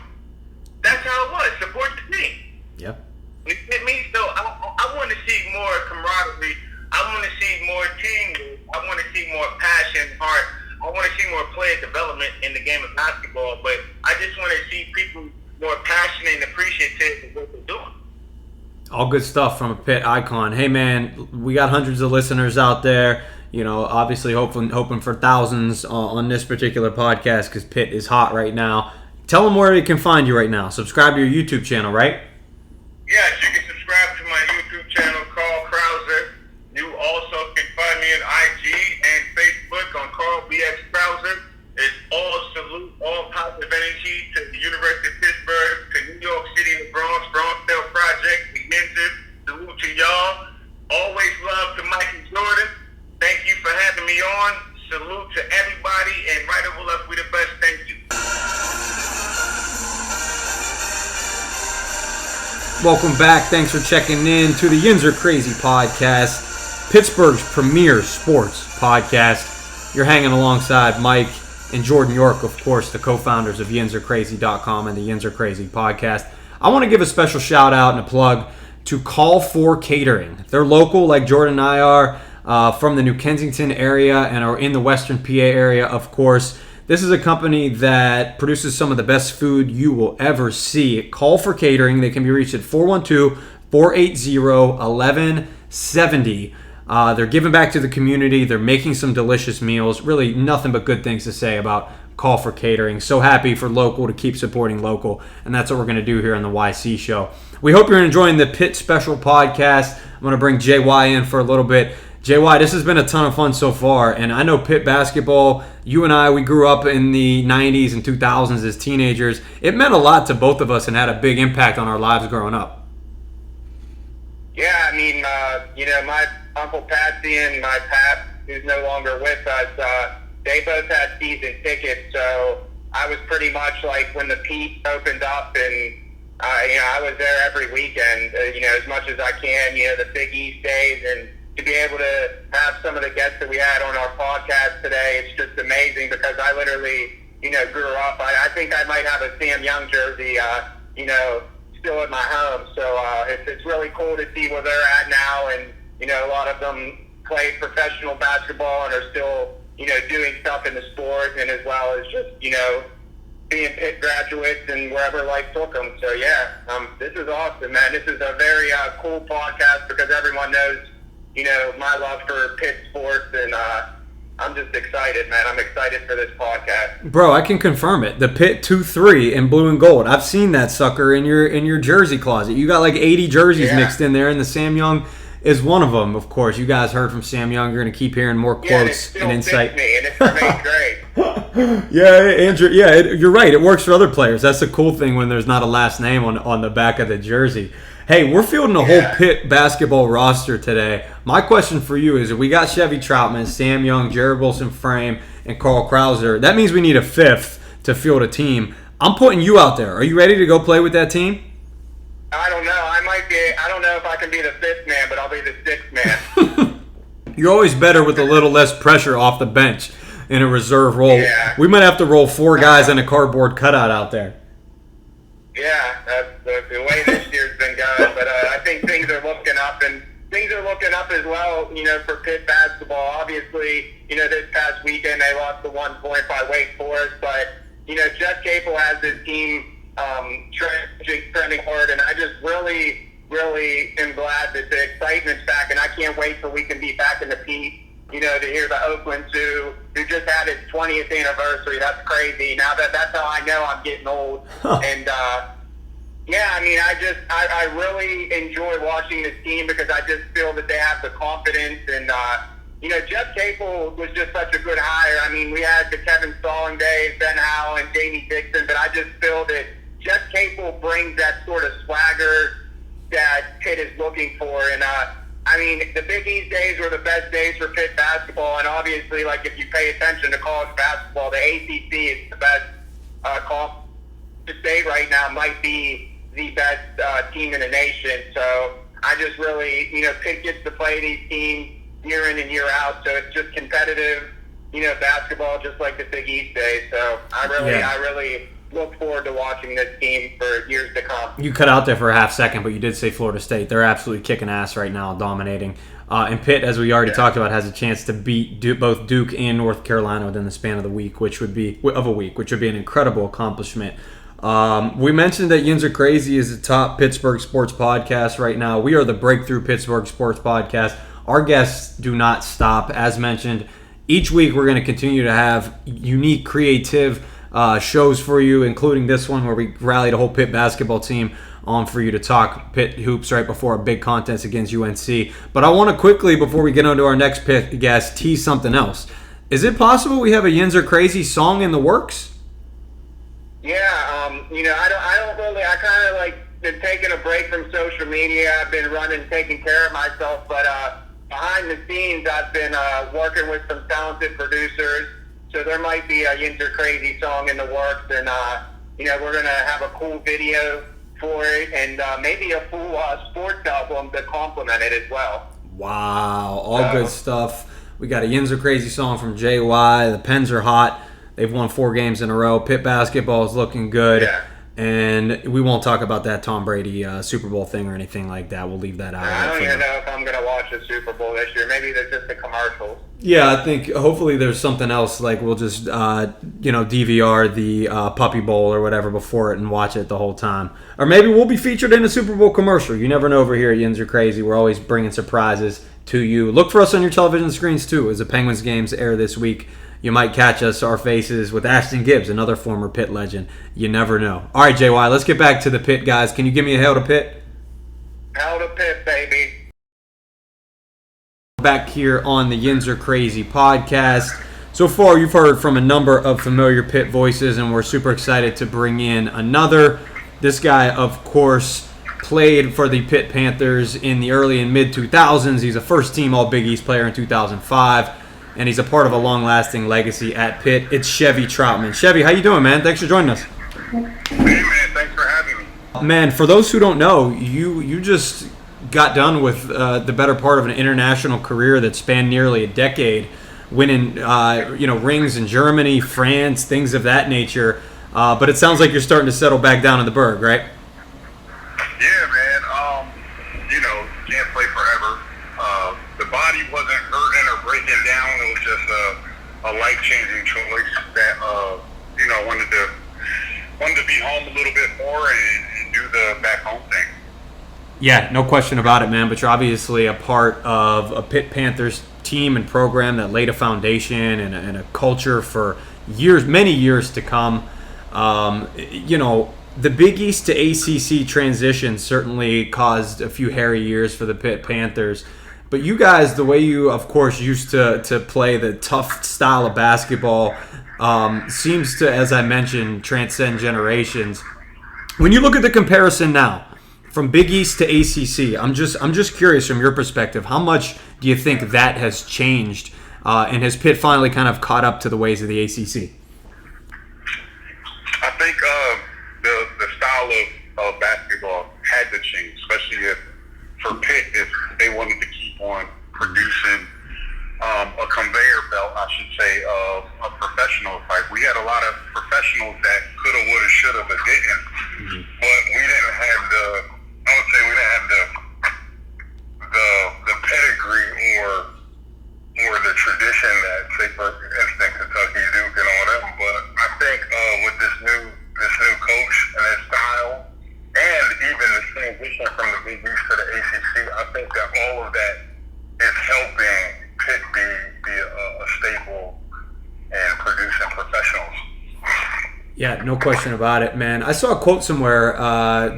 That's how it was. Support the team. Yep. You get me? So I want to see more camaraderie. I want to see more teamwork. I want to see more passion, heart. I want to see more player development in the game of basketball. But I just want to see people more passionate and appreciative of what they're doing. All good stuff from a Pitt icon. Hey, man, we got hundreds of listeners out there. Obviously hoping for thousands on this particular podcast because Pitt is hot right now. Tell them where they can find you right now. Subscribe to your YouTube channel, right? Yes, you can subscribe to my YouTube channel called Krauser. You also can find me on IG and Facebook on Carl BX Krauser. It's all salute, all positive energy to the University of Pittsburgh, to New York City, the Bronx, Bronxdale Project, the Yinzer. Salute to y'all. Always love to Mike and Jordan. Thank you for having me on. Salute to everybody, and right over left, we the best. Thank you. Welcome back. Thanks for checking in to the Yinzer Crazy Podcast, Pittsburgh's premier sports podcast. You're hanging alongside Mike and Jordan York, of course, the co-founders of YinzerCrazy.com and the Yinzer Crazy Podcast. I want to give a special shout out and a plug to Call for Catering. They're local, like Jordan and I are, from the New Kensington area and are in the Western PA area, of course. This is a company that produces some of the best food you will ever see. Call for Catering. They can be reached at 412-480-1170. They're giving back to the community. They're making some delicious meals. Really nothing but good things to say about Call for Catering. So happy for local to keep supporting local. And that's what we're going to do here on the YC Show. We hope you're enjoying the Pitt Special Podcast. I'm going to bring JY in for a little bit. JY, this has been a ton of fun so far, and I know Pitt Basketball, you and I, we grew up in the 90s and 2000s as teenagers. It meant a lot to both of us and had a big impact on our lives growing up. Yeah, I mean, my Uncle Patsy and my Pap, who's no longer with us, they both had season tickets, so I was pretty much like when the Pete opened up, and I was there every weekend, as much as I can, the Big East days, and to be able to have some of the guests that we had on our podcast today, it's just amazing because I literally, grew up. I think I might have a Sam Young jersey, still at my home. So it's really cool to see where they're at now. And, a lot of them play professional basketball and are still, doing stuff in the sport, and as well as just, being Pitt graduates and wherever life took them. So, yeah, this is awesome, man. This is a very cool podcast because everyone knows, my love for Pitt sports, and I'm just excited, man. I'm excited for this podcast. Bro, I can confirm it. The Pitt 2-3 in blue and gold. I've seen that sucker in your jersey closet. You got like 80 jerseys mixed in there, and the Sam Young is one of them, of course. You guys heard from Sam Young. You're going to keep hearing more quotes and insight. Me, and it's remained great. Yeah, Andrew. Yeah, you're right. It works for other players. That's the cool thing when there's not a last name on the back of the jersey. Hey, we're fielding a whole Pitt basketball roster today. My question for you is, if we got Chevy Troutman, Sam Young, Jared Wilson-Frame, and Carl Krauser, that means we need a fifth to field a team. I'm putting you out there. Are you ready to go play with that team? I don't know. I don't know if I can be the fifth man, but I'll be the sixth man. You're always better with a little less pressure off the bench in a reserve role. Yeah. We might have to roll 4 guys and a cardboard cutout out there. Yeah, that's the way this year's been going. But I think things are looking up, and things are looking up as well, for Pitt basketball. Obviously, this past weekend they lost the 1 point by Wake Forest, but, Jeff Capel has his team trending hard, and I just really, really am glad that the excitement's back, and I can't wait till we can be back in the Pete, to hear the Oakland Zoo, who just had its 20th anniversary. That's crazy. Now that's how I know I'm getting old. And, I really enjoy watching this team because I just feel that they have the confidence, and, Jeff Capel was just such a good hire. I mean, we had the Kevin Stalling days, Ben Howell, and Jamie Dixon, but I just feel that Jeff Capel brings that sort of swagger that Pitt is looking for. And, I mean, the Big East days were the best days for Pitt basketball, and obviously, like, if you pay attention to college basketball, the ACC is the best conference to say right now, might be the best team in the nation. So I just really, Pitt gets to play these teams year in and year out, so it's just competitive, basketball, just like the Big East days. So I really look forward to watching this team for years to come. You cut out there for a half second, but you did say Florida State. They're absolutely kicking ass right now, dominating. And Pitt, as we already talked about, has a chance to beat both Duke and North Carolina within the span of a week, which would be an incredible accomplishment. We mentioned that Yinzer Crazy is the top Pittsburgh sports podcast right now. We are the Breakthrough Pittsburgh Sports Podcast. Our guests do not stop. As mentioned, each week we're going to continue to have unique, creative shows for you, including this one where we rallied a whole Pitt basketball team on for you to talk Pitt hoops right before a big contest against UNC. But I want to quickly, before we get on to our next Pitt guest, tease something else. Is it possible we have a Yinzer Crazy song in the works? Yeah, I kind of like been taking a break from social media. I've been taking care of myself, but behind the scenes, I've been working with some talented producers. So there might be a Yinzer Crazy song in the works, and we're gonna have a cool video for it, and maybe a full sports album to complement it as well. Wow, all good stuff. We got a Yinzer Crazy song from JY. The Pens are hot. They've won 4 games in a row. Pitt basketball is looking good. Yeah. And we won't talk about that Tom Brady Super Bowl thing or anything like that. We'll leave that out. I don't even know if I'm going to watch the Super Bowl this year. Maybe they're just the commercials. Yeah, I think hopefully there's something else. Like we'll just, DVR the Puppy Bowl or whatever before it and watch it the whole time. Or maybe we'll be featured in a Super Bowl commercial. You never know over here at Yinzer Crazy. We're always bringing surprises to you. Look for us on your television screens too as the Penguins games air this week. You might catch us, our faces, with Ashton Gibbs, another former Pitt legend. You never know. All right, JY, let's get back to the Pitt guys. Can you give me a hail to Pitt? Hail to Pitt, baby. Back here on the Yinzer Crazy podcast. So far, you've heard from a number of familiar Pitt voices, and we're super excited to bring in another. This guy, of course, played for the Pitt Panthers in the early and mid-2000s. He's a first-team All-Big East player in 2005. And he's a part of a long-lasting legacy at Pitt. It's Chevy Troutman. Chevy, how you doing, man? Thanks for joining us. Hey, man. Thanks for having me. Man, for those who don't know, you just got done with the better part of an international career that spanned nearly a decade, winning rings in Germany, France, things of that nature. But it sounds like you're starting to settle back down in the Berg, right? Yeah, man. Can't play forever. The body wasn't hurting or breaking down. It was just a life-changing choice that I wanted to be home a little bit more and do the back home thing. Yeah, no question about it, man. But you're obviously a part of a Pitt Panthers team and program that laid a foundation and a culture for years, many years to come. The Big East to ACC transition certainly caused a few hairy years for the Pitt Panthers. But you guys, the way you, of course, used to play the tough style of basketball seems to, as I mentioned, transcend generations. When you look at the comparison now, from Big East to ACC, I'm just curious from your perspective, how much do you think that has changed, and has Pitt finally kind of caught up to the ways of the ACC? I think the style of basketball had to change, especially for Pitt if they wanted to keep on producing a conveyor belt, I should say, of a professional type. We had a lot of professionals that could have, would have, should have, but didn't. Mm-hmm. But we didn't have the pedigree or the tradition that, say, for instance, Kentucky, Duke, and all them. But I think with this new coach and his style, and even the transition from the Big East to the ACC, I think that all of that is helping Pitt be a staple and producing professionals. Yeah, no question about it, man. I saw a quote somewhere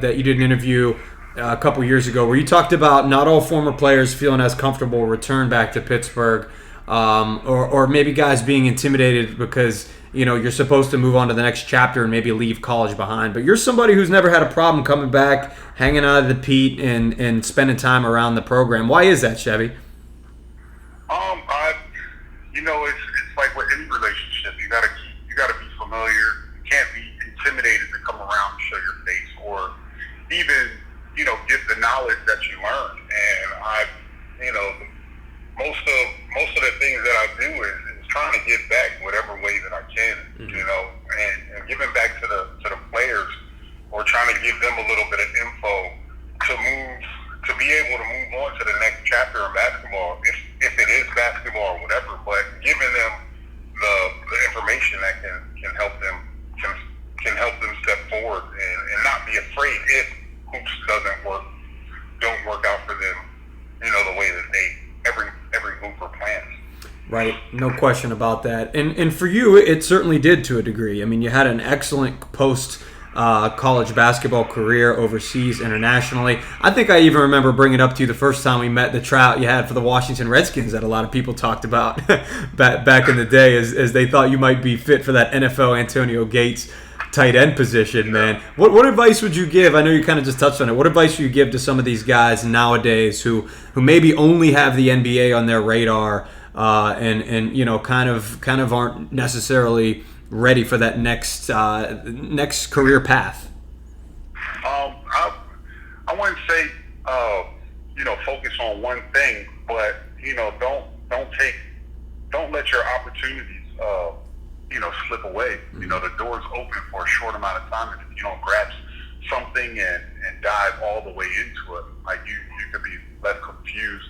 that you did an interview a couple years ago where you talked about not all former players feeling as comfortable return back to Pittsburgh. or maybe guys being intimidated because you're supposed to move on to the next chapter and maybe leave college behind. But you're somebody who's never had a problem coming back, hanging out of the Pete, and spending time around the program. Why is that, Chevy? It's like with any relationship, you gotta be familiar. You can't be intimidated to come around and show your face, or even give the knowledge that you learned. And most of the things that I do is trying to give back whatever way that I can, and giving back to the players, or trying to give them a little bit of info to be able to move on to the next chapter in basketball, if it is basketball or whatever, but giving them the information that can help them step forward and not be afraid if hoops don't work out for them, the way that every hooper plans. Right, no question about that. And for you, it certainly did to a degree. I mean, you had an excellent college basketball career overseas, internationally. I think I even remember bringing up to you the first time we met, the tryout you had for the Washington Redskins that a lot of people talked about back in the day, as they thought you might be fit for that NFL Antonio Gates tight end position, man. What advice would you give? I know you kind of just touched on it. What advice would you give to some of these guys nowadays who maybe only have the NBA on their radar, and kind of aren't necessarily ready for that next career path? I wouldn't say focus on one thing, but don't let your opportunities slip away. The door's open for a short amount of time, and if you don't grasp something and dive all the way into it, like you could be left confused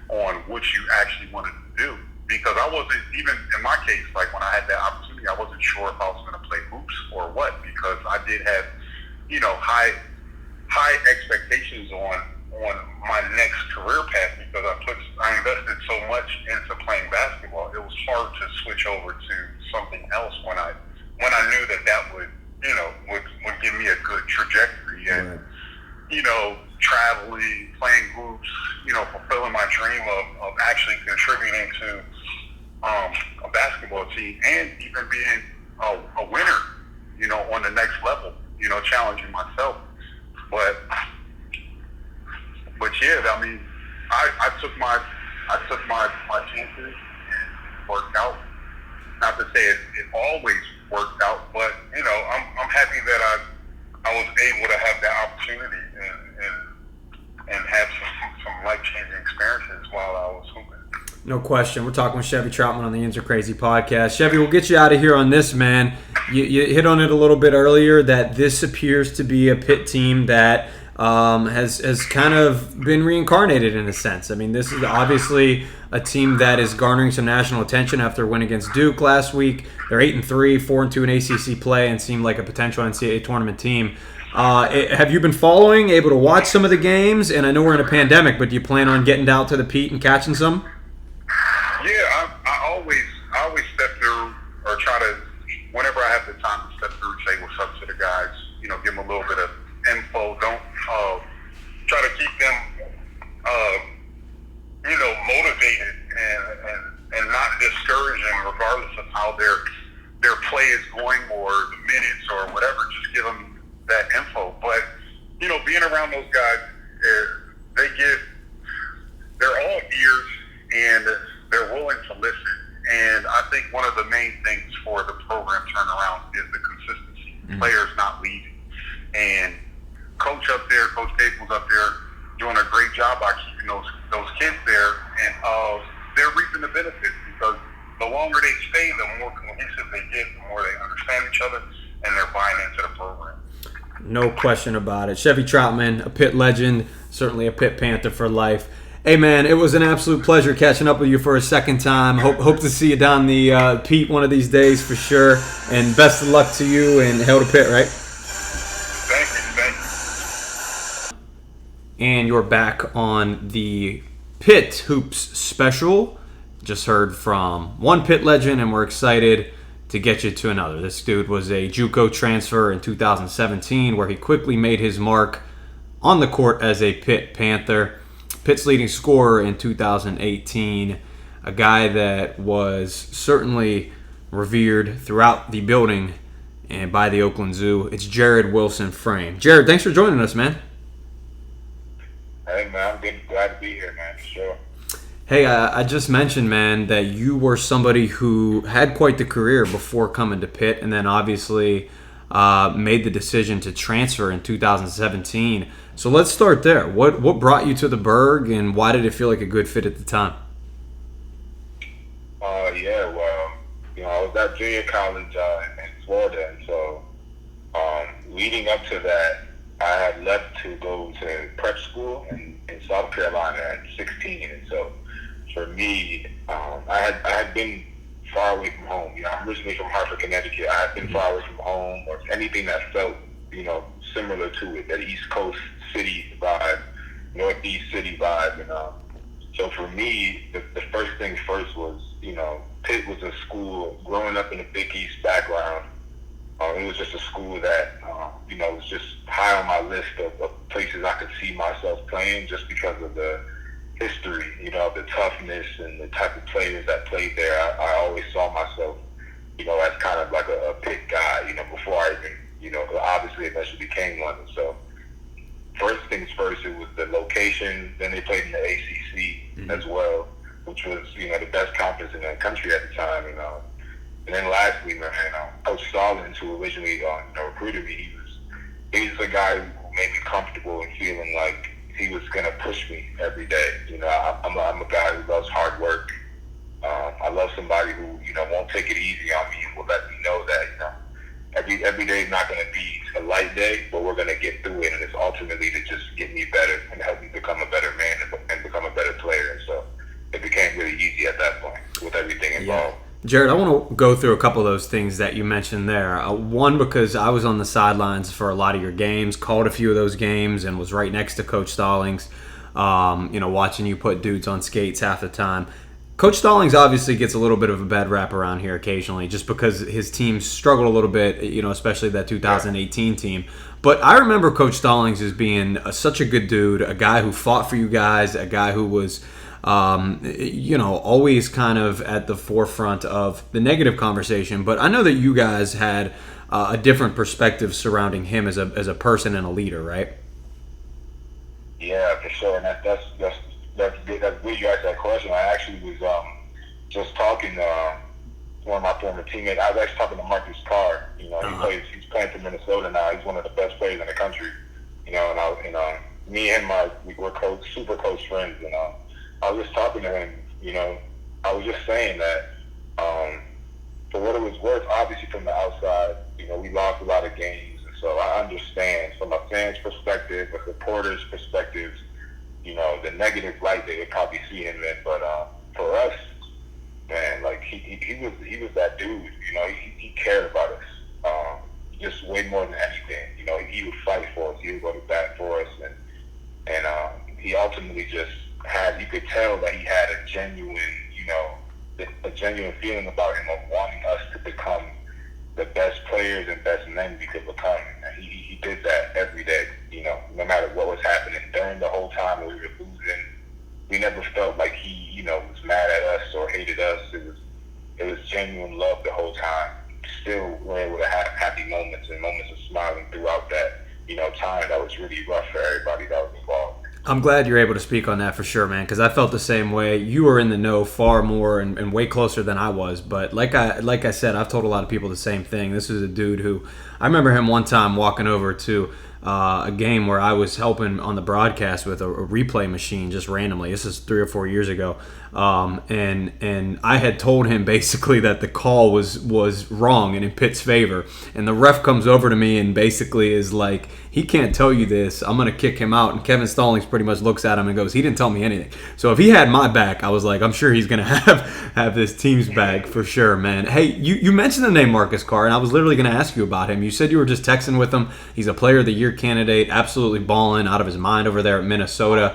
on what you actually wanted to do. Because I wasn't, even in my case, like when I had that opportunity, I wasn't sure if I was going to play hoops or what, because I did have, high expectations on my next career path, because I invested so much into playing basketball. It was hard to switch over to something else when I knew that would give me a good trajectory, and traveling, playing hoops, fulfilling my dream of actually contributing to a basketball team, and even being a winner, on the next level, challenging myself. But yeah, I mean, I took my chances and it worked out. Not to say it always worked out, but I'm happy that I was able to have that opportunity and have some life-changing experiences while I was hooping. No question. We're talking with Chevy Troutman on the Yinzer Crazy podcast. Chevy, we'll get you out of here on this, man. You hit on it a little bit earlier that this appears to be a Pitt team that has kind of been reincarnated in a sense. I mean, this is obviously a team that is garnering some national attention after a win against Duke last week. They're 8-3, 4-2 in ACC play, and seem like a potential NCAA tournament team. Have you been following, able to watch some of the games? And I know we're in a pandemic, but do you plan on getting down to the Pete and catching some? Yeah, I always step through, or try to, whenever I have the time to step through, say what's up to the guys, give them a little bit of info. Don't try to keep them motivated and not discouraging, regardless of how their play is going or the minutes or whatever. Just give them that info. But being around those guys, they're all ears and they're willing to listen. And I think one of the main things for the program turnaround is the consistency. Players not leaving. And Coach Capel's up there doing a great job by keeping those kids there, and they're reaping the benefits, because the longer they stay, the more cohesive they get, the more they understand each other, and they're buying into the program. No question about it. Chevy Troutman, a Pitt legend, certainly a Pitt Panther for life. Hey, man, it was an absolute pleasure catching up with you for a second time. Hope to see you down the Pete one of these days for sure. And best of luck to you, and hail to Pitt, right? Thank you. And you're back on the Pitt Hoops special. Just heard from one Pitt legend, and we're excited to get you to another. This dude was a JUCO transfer in 2017, where he quickly made his mark on the court as a Pitt Panther. Pitt's leading scorer in 2018. a guy that was certainly revered throughout the building and by the Oakland Zoo. It's Jared Wilson Frame. Jared, thanks for joining us, man. Hey, man, I'm glad to be here, man, for sure. Hey, I just mentioned, man, that you were somebody who had quite the career before coming to Pitt, and then obviously made the decision to transfer in 2017. So let's start there. What brought you to the Berg, and why did it feel like a good fit at the time? I was at junior college in Florida, and so leading up to that, I had left to go to prep school in South Carolina at 16, and so for me, I had been far away from home. I'm originally from Hartford, Connecticut. I had been far away from home, or anything that felt, similar to it, that East Coast city vibe, Northeast city vibe, and so for me, the first thing first was, Pitt was a school, growing up in a Big East background, it was just a school that, was just high on my list of places I could see myself playing, just because of the history, the toughness and the type of players that played there. I always saw myself, as kind of like a Pitt guy, before I even, obviously eventually became one. And so first things first, it was the location. Then they played in the ACC as well, which was, the best conference in the country at the time. And then lastly, man, Coach Stallings, who originally recruited me, he was a guy who made me comfortable and feeling like he was going to push me every day. I'm a guy who loves hard work. I love somebody who, won't take it easy on me and will let me know that, every day is not going to be a light day, but we're going to get through it, and it's ultimately to just get me better and help me become a better man and become a better player. And so it became really easy at that point with everything involved. Yeah. Jared, I want to go through a couple of those things that you mentioned there. One, because I was on the sidelines for a lot of your games, called a few of those games, and was right next to Coach Stallings, watching you put dudes on skates half the time. Coach Stallings obviously gets a little bit of a bad rap around here occasionally, just because his team struggled a little bit, especially that 2018 team. But I remember Coach Stallings as being such a good dude, a guy who fought for you guys, a guy who was always kind of at the forefront of the negative conversation. But I know that you guys had a different perspective surrounding him as a person and a leader, right? Yeah, for sure. And that's good. That's good you asked that question. I actually was just talking to one of my former teammates. I was actually talking to Marcus Carr. He's playing for Minnesota now. He's one of the best players in the country. Me and him, we're super close friends, and I was just talking to him, I was just saying that, for what it was worth, obviously from the outside, we lost a lot of games, and so I understand from a fan's perspective, a supporter's perspective, the negative light they would probably see him in, but for us, man, like he was that dude, he cared about us, just way more than anything, he would fight for us, he would go to bat for us, and he ultimately just you could tell that he had a genuine feeling about him of wanting us to become the best players and best men we could become. And he did that every day, no matter what was happening. During the whole time we were losing, we never felt like he, was mad at us or hated us. It was genuine love the whole time. Still were able to have happy moments and moments of smiling throughout that, time that was really rough for everybody that was involved. I'm glad you're able to speak on that for sure, man, because I felt the same way. You were in the know far more and way closer than I was. But like I said, I've told a lot of people the same thing. This is a dude who I remember him one time walking over to a game where I was helping on the broadcast with a replay machine just randomly. This is 3 or 4 years ago. And I had told him basically that the call was wrong and in Pitt's favor. And the ref comes over to me and basically is like, he can't tell you this. I'm going to kick him out. And Kevin Stallings pretty much looks at him and goes, he didn't tell me anything. So if he had my back, I was like, I'm sure he's going to have this team's back for sure, man. Hey, you mentioned the name Marcus Carr, and I was literally going to ask you about him. You said you were just texting with him. He's a Player of the Year candidate, absolutely balling out of his mind over there at Minnesota.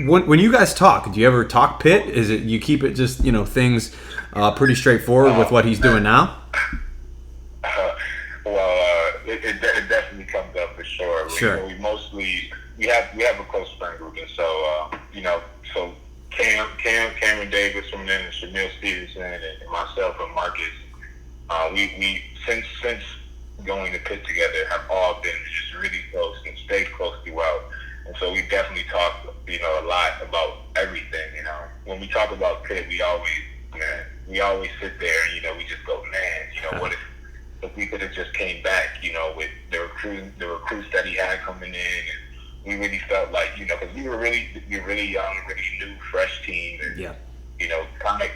When you guys talk, do you ever talk Pitt? Is it you keep it just things pretty straightforward with what he's doing now? It definitely comes up for sure. Sure. We have a close friend group, and so so Cameron Davis from then, and Shamil Stevenson, and myself and Marcus. We since going to Pitt together have all been just really close and stayed close throughout. And so we definitely talk, a lot about everything. When we talk about Pitt, we always sit there and we just go, man, what if we could have just came back, with the recruits that he had coming in, and we really felt like, because we were really young, really new, fresh team, and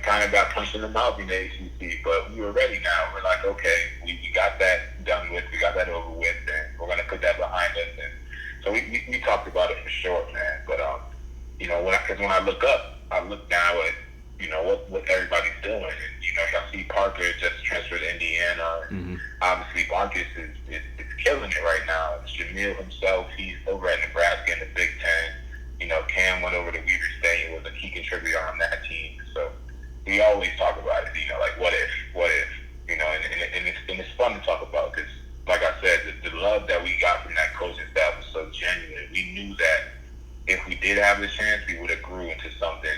kind of got punched in the mouth in the ACC, but we were ready now. We're like, okay, we got that done with, we got that over with, and we're gonna put that behind us. And so we talked about it for sure, man. But when I look up, I look now at what everybody's doing, and I see Parker just transferred to Indiana. And obviously, Marcus is killing it right now. Jamil himself, he's over at Nebraska in the Big Ten. Cam went over to Weaver State and was a key contributor on that team. So we always talk about it, like what if, and it's fun to talk about because, like I said, the love that we got from that coaching staff was so genuine. We knew that if we did have the chance, we would have grew into something,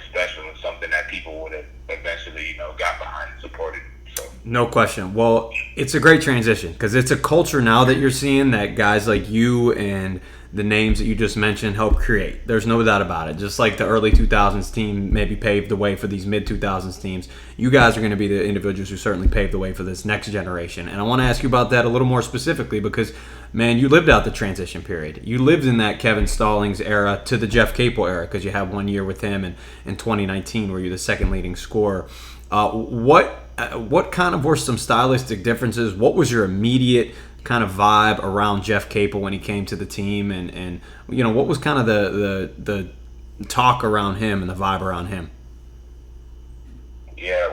special and something that people would have eventually, got behind and supported. So. No question. Well, it's a great transition because it's a culture now that you're seeing that guys like you and the names that you just mentioned help create. There's no doubt about it. Just like the early 2000s team maybe paved the way for these mid-2000s teams, you guys are going to be the individuals who certainly paved the way for this next generation. And I want to ask you about that a little more specifically because, man, you lived out the transition period. You lived in that Kevin Stallings era to the Jeff Capel era because you had 1 year with him in 2019 where you're the second leading scorer. What kind of were some stylistic differences? What was your immediate kind of vibe around Jeff Capel when he came to the team, and what was kind of the talk around him and the vibe around him? Yeah,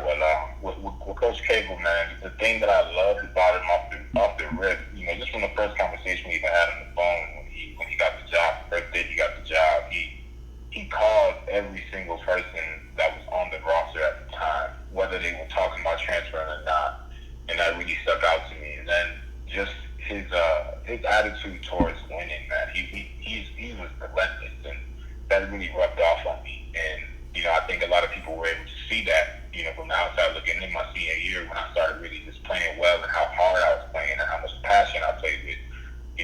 well, with Coach Capel, man, the thing that I loved about him off the rip, just from the first conversation we even had on the phone when he got the job, the first day he got the job, he called every single person that was on the roster at the time, whether they were talking about transferring or not, and that really stuck out to me. And then just his attitude towards winning, man, he was relentless, and that really rubbed off on me. And I think a lot of people were able to see that, from the outside looking in my senior year when I started really just playing well and how hard I was playing and how much passion I played with.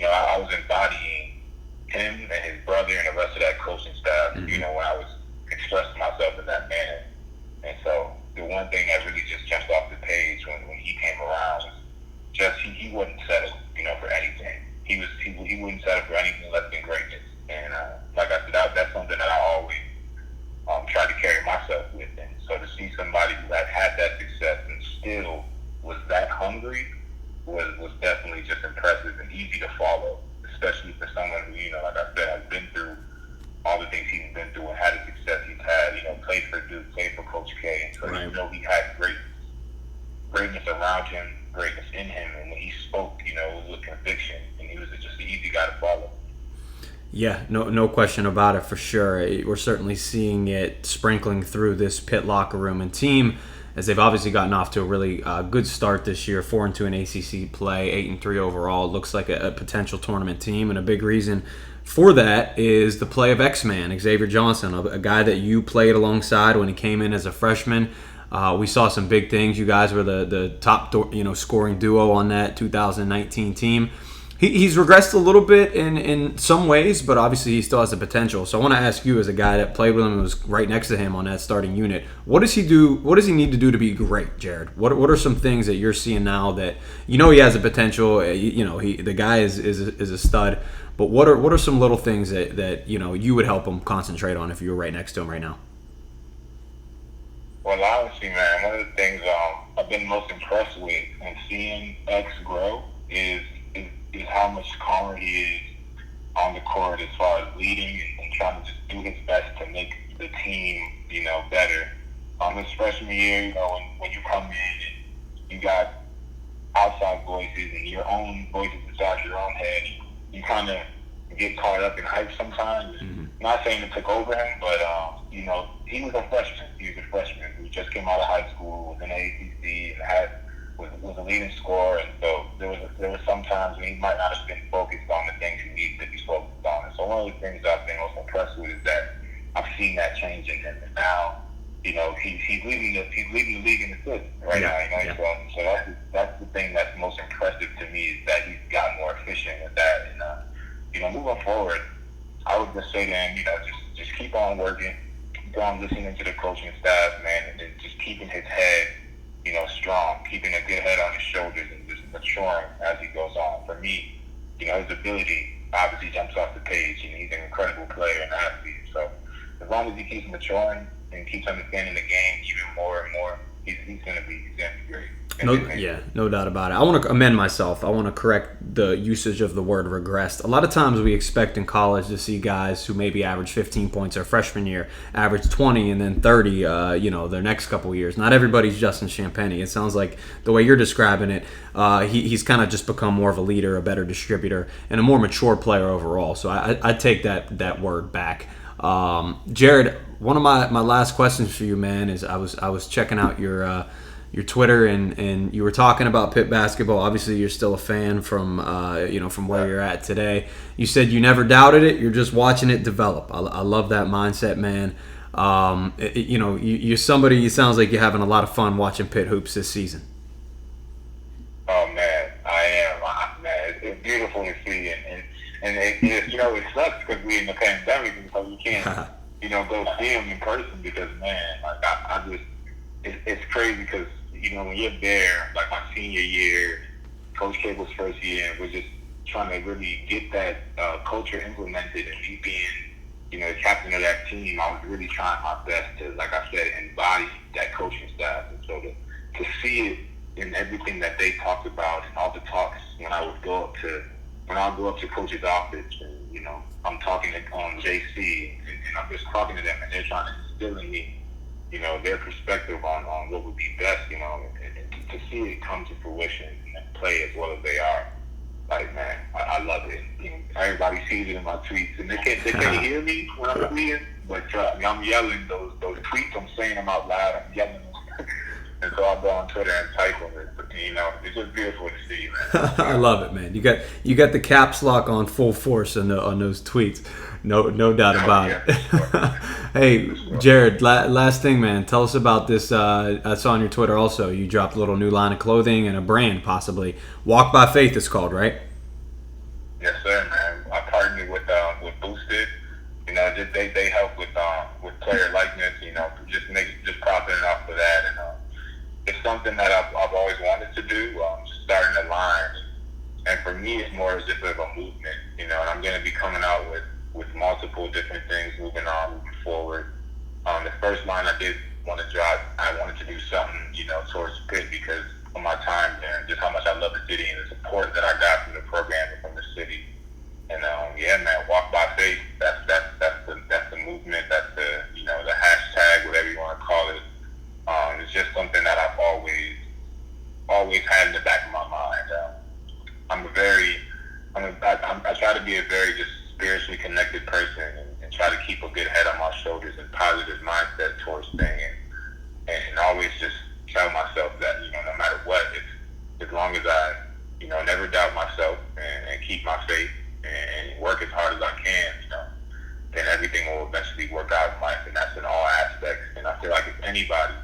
I was embodying him and his brother and the rest of that coaching staff, when I was expressing myself in that manner. And so the one thing that really just jumped off the page when he came around was just he wouldn't settle, for anything. He wouldn't settle for anything less than greatness. And like I said, that's something that I always tried to carry myself with. And so to see somebody who had that success and still was that hungry was definitely just impressive and easy to follow, especially for someone who, like I said, has been through all the things he's been through and had the success he's had, played for Duke, played for Coach K. And so he had greatness around him, greatness in him, and when he spoke, it was with conviction, and he was just an easy guy to follow. Yeah, no question about it for sure. We're certainly seeing it sprinkling through this Pitt locker room and team as they've obviously gotten off to a really good start this year, 4-2 in ACC play, 8-3 overall. It looks like a potential tournament team, and a big reason for that is the play of X-Man, Xavier Johnson, a guy that you played alongside when he came in as a freshman. We saw some big things. You guys were the top scoring duo on that 2019 team. He's regressed a little bit in some ways, but obviously he still has the potential. So I want to ask you, as a guy that played with him and was right next to him on that starting unit, what does he do? What does he need to do to be great, Jared? What are some things that you're seeing now that he has the potential? The guy is a stud, but what are some little things that you would help him concentrate on if you were right next to him right now? Well, honestly, man, one of the things I've been most impressed with and seeing X grow is how much calmer he is on the court as far as leading and trying to just do his best to make the team, better. His freshman year, when you come in and you got outside voices and your own voices inside your own head, you kind of get caught up in hype sometimes. Not saying it took over him, but he was a freshman. He was a freshman who just came out of high school, was in the ACC, and was a leading scorer. And so there was some times when he might not have been focused on the things he needed to be focused on. And so one of the things I've been most impressed with is that I've seen that change in him, and now, you know, he's leading the league in assists right now. You know, so that's the thing that's most impressive to me, is that he's gotten more efficient with that. And you know, moving forward, I would just say to him, you know, just keep on working, keep on listening to the coaching staff, man, and then just keeping his head, you know, strong, keeping a good head on his shoulders, and just maturing as he goes on. For me, you know, his ability obviously jumps off the page. You know, he's an incredible player and athlete. So as long as he keeps maturing and keeps understanding the game even more and more, he's going to be great. No doubt about it. I want to amend myself. I want to correct the usage of the word regressed. A lot of times we expect in college to see guys who maybe average 15 points their freshman year, average 20 and then 30, you know, their next couple of years. Not everybody's Justin Champagnie. It sounds like the way you're describing it, he's kind of just become more of a leader, a better distributor, and a more mature player overall. So I take that word back. Jared, one of my last questions for you, man, is I was checking out your Twitter, and you were talking about Pitt basketball. Obviously, you're still a fan from from where you're at today. You said you never doubted it. You're just watching it develop. I love that mindset, man. You're somebody. It sounds like you're having a lot of fun watching Pitt hoops this season. Oh man, I am. Man, it's beautiful to see, and it sucks because we're in the pandemic, and so we can't go see him in person, because man, like I just it's crazy because, you know, when you're there, like my senior year, Coach Cable's first year, and we're just trying to really get that culture implemented, and me being, you know, the captain of that team, I was really trying my best to, like I said, embody that coaching staff. And so to see it in everything that they talked about, and all the talks when I would go up to Coach's office, and, you know, I'm talking to JC, and I'm just talking to them, and they're trying to instill in me, you know, their perspective on what would be best, you know, and to see it come to fruition and play as well as they are. Like, man, I love it. You know, everybody sees it in my tweets, and they can't hear me when I'm tweeting, but trust me, I'm yelling those tweets. I'm saying them out loud. I'm yelling them. And so I'll go on Twitter and type them. You know, it's just beautiful to see, man. I love it, man. You got the caps lock on full force on those tweets. No doubt about it. Hey, Jared, last thing, man. Tell us about this. I saw on your Twitter also, you dropped a little new line of clothing and a brand, possibly. Walk by Faith it's called, right? Yes, sir, man. I partnered with Boosted. You know, they help with player likeness. You know, just profiting off of that, and it's something that I've always wanted to do. Just starting a line, and for me, it's more just of a movement. You know, and I'm going to be coming out with multiple different things moving forward. The first line I did want to drop, I wanted to do something, you know, towards Pitt, because of my time there and just how much I love the city and the support that I got from the program and from the city. And yeah, man, Walk by Faith. That's the movement. That's the, you know, the hashtag, whatever you want to call it. It's just something that I've always had in the back of my mind. I try to be a very just spiritually connected person, and try to keep a good head on my shoulders and positive mindset towards things, and always just tell myself that, you know, no matter what, as long as I, you know, never doubt myself and keep my faith and work as hard as I can, you know, then everything will eventually work out in life, and that's in all aspects. And I feel like if anybody,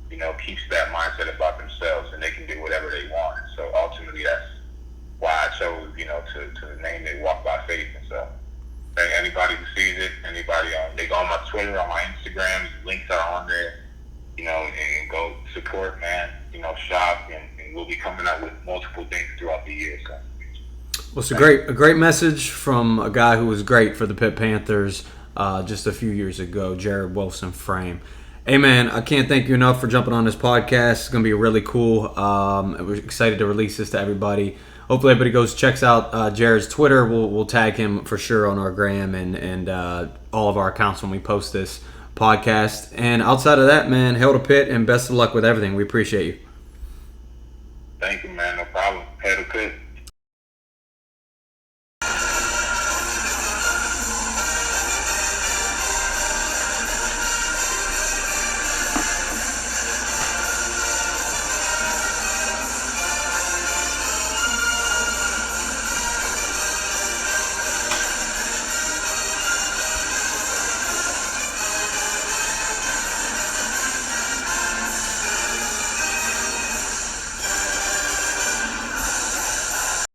you know, keeps that mindset about themselves, and they can do whatever they want. And so ultimately, that's why I chose, you know, to name it Walk by Faith. And so anybody who sees it, they go on my Twitter, on my Instagram, links are on there, you know, and go support, man, you know, shop, and we'll be coming out with multiple things throughout the year. So. Well, it's a great message from a guy who was great for the Pitt Panthers just a few years ago, Jared Wilson Frame. Hey, man, I can't thank you enough for jumping on this podcast. It's going to be really cool. We're excited to release this to everybody. Hopefully everybody checks out Jared's Twitter. We'll tag him for sure on our gram and all of our accounts when we post this podcast. And outside of that, man, hail to Pitt, and best of luck with everything. We appreciate you. Thank you, man. No problem. Hail to Pitt.